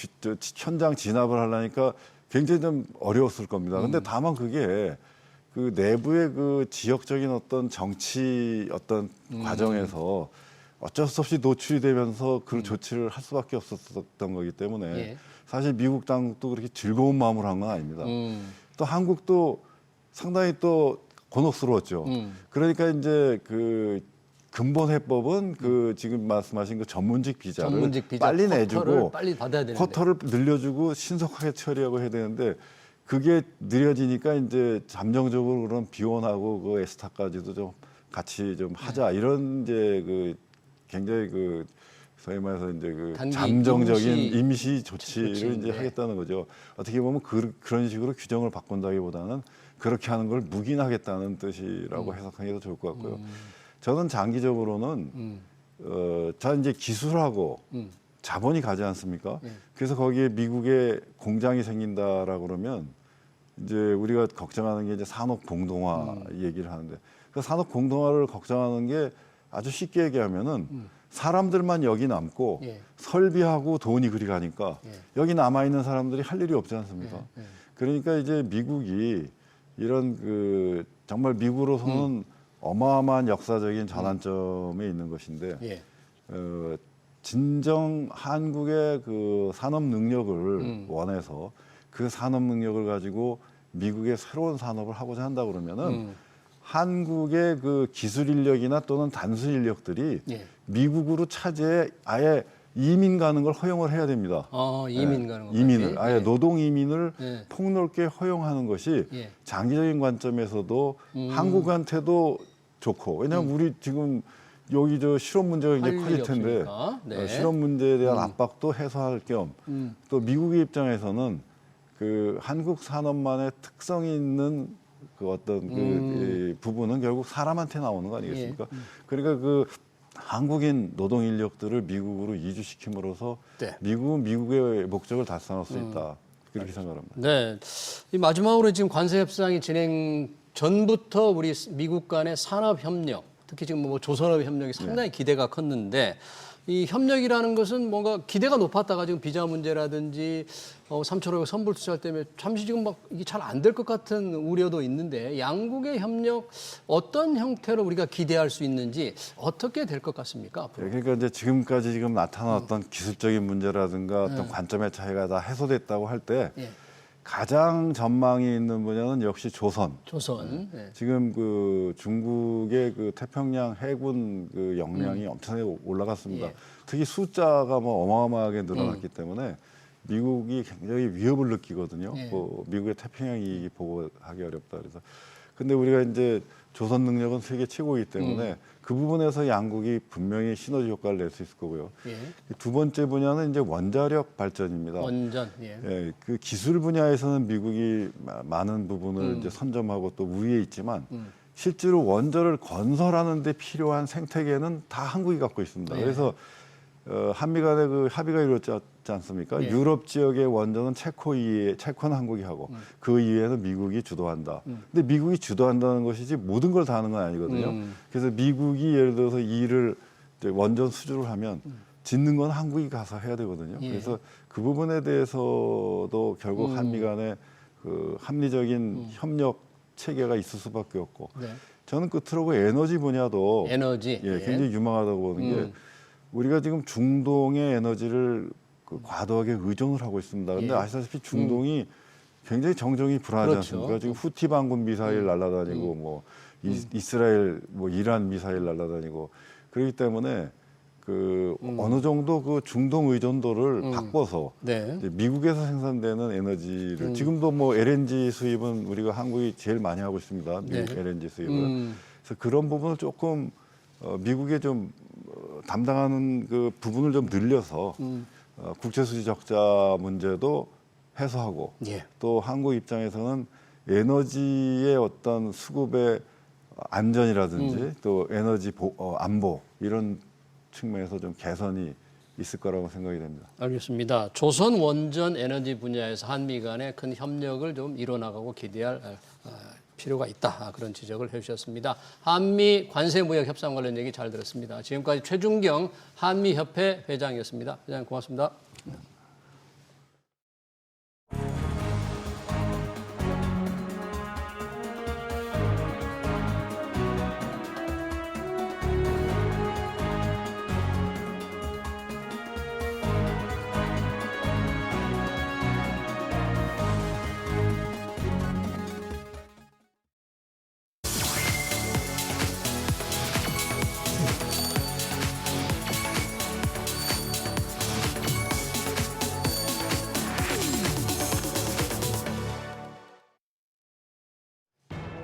현장 진압을 하려니까 굉장히 좀 어려웠을 겁니다. 근데 다만 그게 그 내부의 그 지역적인 어떤 정치 어떤 과정에서 어쩔 수 없이 노출이 되면서 그 조치를 할 수밖에 없었던 거기 때문에 예. 사실 미국 당국도 그렇게 즐거운 마음으로 한 건 아닙니다. 또 한국도 상당히 또 곤혹스러웠죠. 그러니까 이제 그 근본 해법은 그 지금 말씀하신 그 전문직 비자를 빨리 내주고 빨리 받아야 되는데. 쿼터를 늘려주고 신속하게 처리하고 해야 되는데 그게 느려지니까 이제 잠정적으로 그런 비원하고 그 에스타까지도 좀 같이 좀 하자 이런 이제 그 굉장히 그 소위 말해서 이제 그 단기 잠정적인 임시 조치를 조치인데. 이제 하겠다는 거죠. 어떻게 보면 그런 식으로 규정을 바꾼다기보다는 그렇게 하는 걸 묵인하겠다는 뜻이라고 해석하기도 좋을 것 같고요. 저는 장기적으로는 자 이제 기술하고 자본이 가지 않습니까? 그래서 거기에 미국의 공장이 생긴다라고 그러면 이제 우리가 걱정하는 게 이제 산업 공동화 얘기를 하는데 그 산업 공동화를 걱정하는 게 아주 쉽게 얘기하면은 사람들만 여기 남고 예. 설비하고 돈이 그리 가니까 여기 남아 있는 사람들이 할 일이 없지 않습니까? 그러니까 이제 미국이 이런 그 정말 미국으로서는 어마어마한 역사적인 전환점에 있는 것인데 예. 진정 한국의 그 산업 능력을 원해서 그 산업 능력을 가지고 미국의 새로운 산업을 하고자 한다 그러면은 한국의 그 기술 인력이나 또는 단순 인력들이 예. 미국으로 차제에 아예 이민 가는 걸 허용을 해야 됩니다. 이민 가는 거. 이민을 아예 노동 이민을 예. 폭넓게 허용하는 것이 예. 장기적인 관점에서도 한국한테도 좋고 왜냐하면 우리 지금 여기 저 실업 문제가 굉장히 할 커질 일이 텐데 없으니까. 네. 실업 문제에 대한 압박도 해소할 겸 또 미국의 입장에서는 그 한국 산업만의 특성이 있는 그 어떤 그 부분은 결국 사람한테 나오는 거 아니겠습니까? 그러니까 그 한국인 노동 인력들을 미국으로 이주시킴으로써 네. 미국은 미국의 목적을 달성할 수 있다. 그렇게 생각합니다. 네. 이 마지막으로 지금 관세 협상이 진행 전부터 우리 미국 간의 산업 협력, 특히 지금 뭐 조선업 협력이 상당히 기대가 컸는데 이 협력이라는 것은 뭔가 기대가 높았다가 지금 비자 문제라든지 3,500 선불 투자할 때문에 잠시 지금 막 이게 잘 안 될 것 같은 우려도 있는데 양국의 협력 어떤 형태로 우리가 기대할 수 있는지 어떻게 될 것 같습니까? 앞으로? 그러니까 이제 지금까지 지금 나타났던 기술적인 문제라든가 어떤 관점의 차이가 다 해소됐다고 할 때 예. 가장 전망이 있는 분야는 역시 조선. 조선. 예. 지금 그 중국의 그 태평양 해군 그 역량이 엄청나게 올라갔습니다. 예. 특히 숫자가 뭐 어마어마하게 늘어났기 때문에 미국이 굉장히 위협을 느끼거든요. 예. 뭐 미국의 태평양 이익이 보고하기 어렵다 그래서. 근데 우리가 이제 조선 능력은 세계 최고이기 때문에 그 부분에서 양국이 분명히 시너지 효과를 낼 수 있을 거고요. 예. 두 번째 분야는 이제 원자력 발전입니다. 원전. 예. 예, 그 기술 분야에서는 미국이 많은 부분을 이제 선점하고 또 우위에 있지만 실제로 원전을 건설하는 데 필요한 생태계는 다 한국이 갖고 있습니다. 예. 그래서 한미 간의 그 합의가 이루어졌지 않습니까? 예. 유럽 지역의 원전은 체코는 한국이 하고 그 이외에는 미국이 주도한다. 근데 미국이 주도한다는 것이지 모든 걸 다 하는 건 아니거든요. 그래서 미국이 예를 들어서 이 일을 이제 원전 수주를 하면 짓는 건 한국이 가서 해야 되거든요. 예. 그래서 그 부분에 대해서도 결국 한미 간의 그 합리적인 협력 체계가 있을 수밖에 없고 네. 저는 끝으로 그 에너지 분야도 에너지. 예, 굉장히 유망하다고 보는 게 우리가 지금 중동의 에너지를 그 과도하게 의존을 하고 있습니다. 근데 예. 아시다시피 중동이 굉장히 정정이 불안하지 그렇죠. 않습니까? 지금 후티 반군 미사일 날아다니고 뭐 이스라엘 뭐 이란 미사일 날아다니고 그렇기 때문에 그 어느 정도 그 중동 의존도를 바꿔서 네. 이제 미국에서 생산되는 에너지를 지금도 뭐 LNG 수입은 우리가 한국이 제일 많이 하고 있습니다. 미국 네. LNG 수입을. 그래서 그런 부분을 조금 미국에 좀 담당하는 그 부분을 좀 늘려서 국제 수지 적자 문제도 해소하고 예. 또 한국 입장에서는 에너지의 어떤 수급의 안전이라든지 또 에너지 안보 이런 측면에서 좀 개선이 있을 거라고 생각이 됩니다. 알겠습니다. 조선 원전 에너지 분야에서 한미 간의 큰 협력을 좀 이뤄나가고 기대할 필요가 있다. 그런 지적을 해주셨습니다. 한미 관세무역 협상 관련 얘기 잘 들었습니다. 지금까지 최준경 한미협회 회장이었습니다. 회장님 고맙습니다.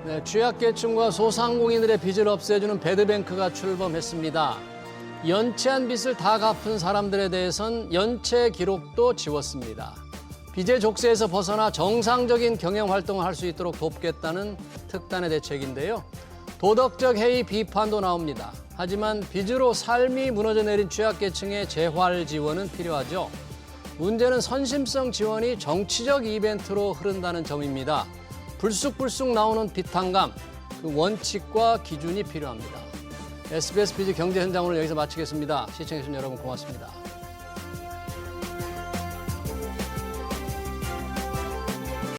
네, 취약계층과 소상공인들의 빚을 없애주는 배드뱅크가 출범했습니다. 연체한 빚을 다 갚은 사람들에 대해선 연체 기록도 지웠습니다. 빚의 족쇄에서 벗어나 정상적인 경영 활동을 할 수 있도록 돕겠다는 특단의 대책인데요. 도덕적 해이 비판도 나옵니다. 하지만 빚으로 삶이 무너져 내린 취약계층의 재활 지원은 필요하죠. 문제는 선심성 지원이 정치적 이벤트로 흐른다는 점입니다. 불쑥불쑥 나오는 빚탕감, 그 원칙과 기준이 필요합니다. SBS 비즈 경제 현장 오늘 여기서 마치겠습니다. 시청해주신 여러분 고맙습니다.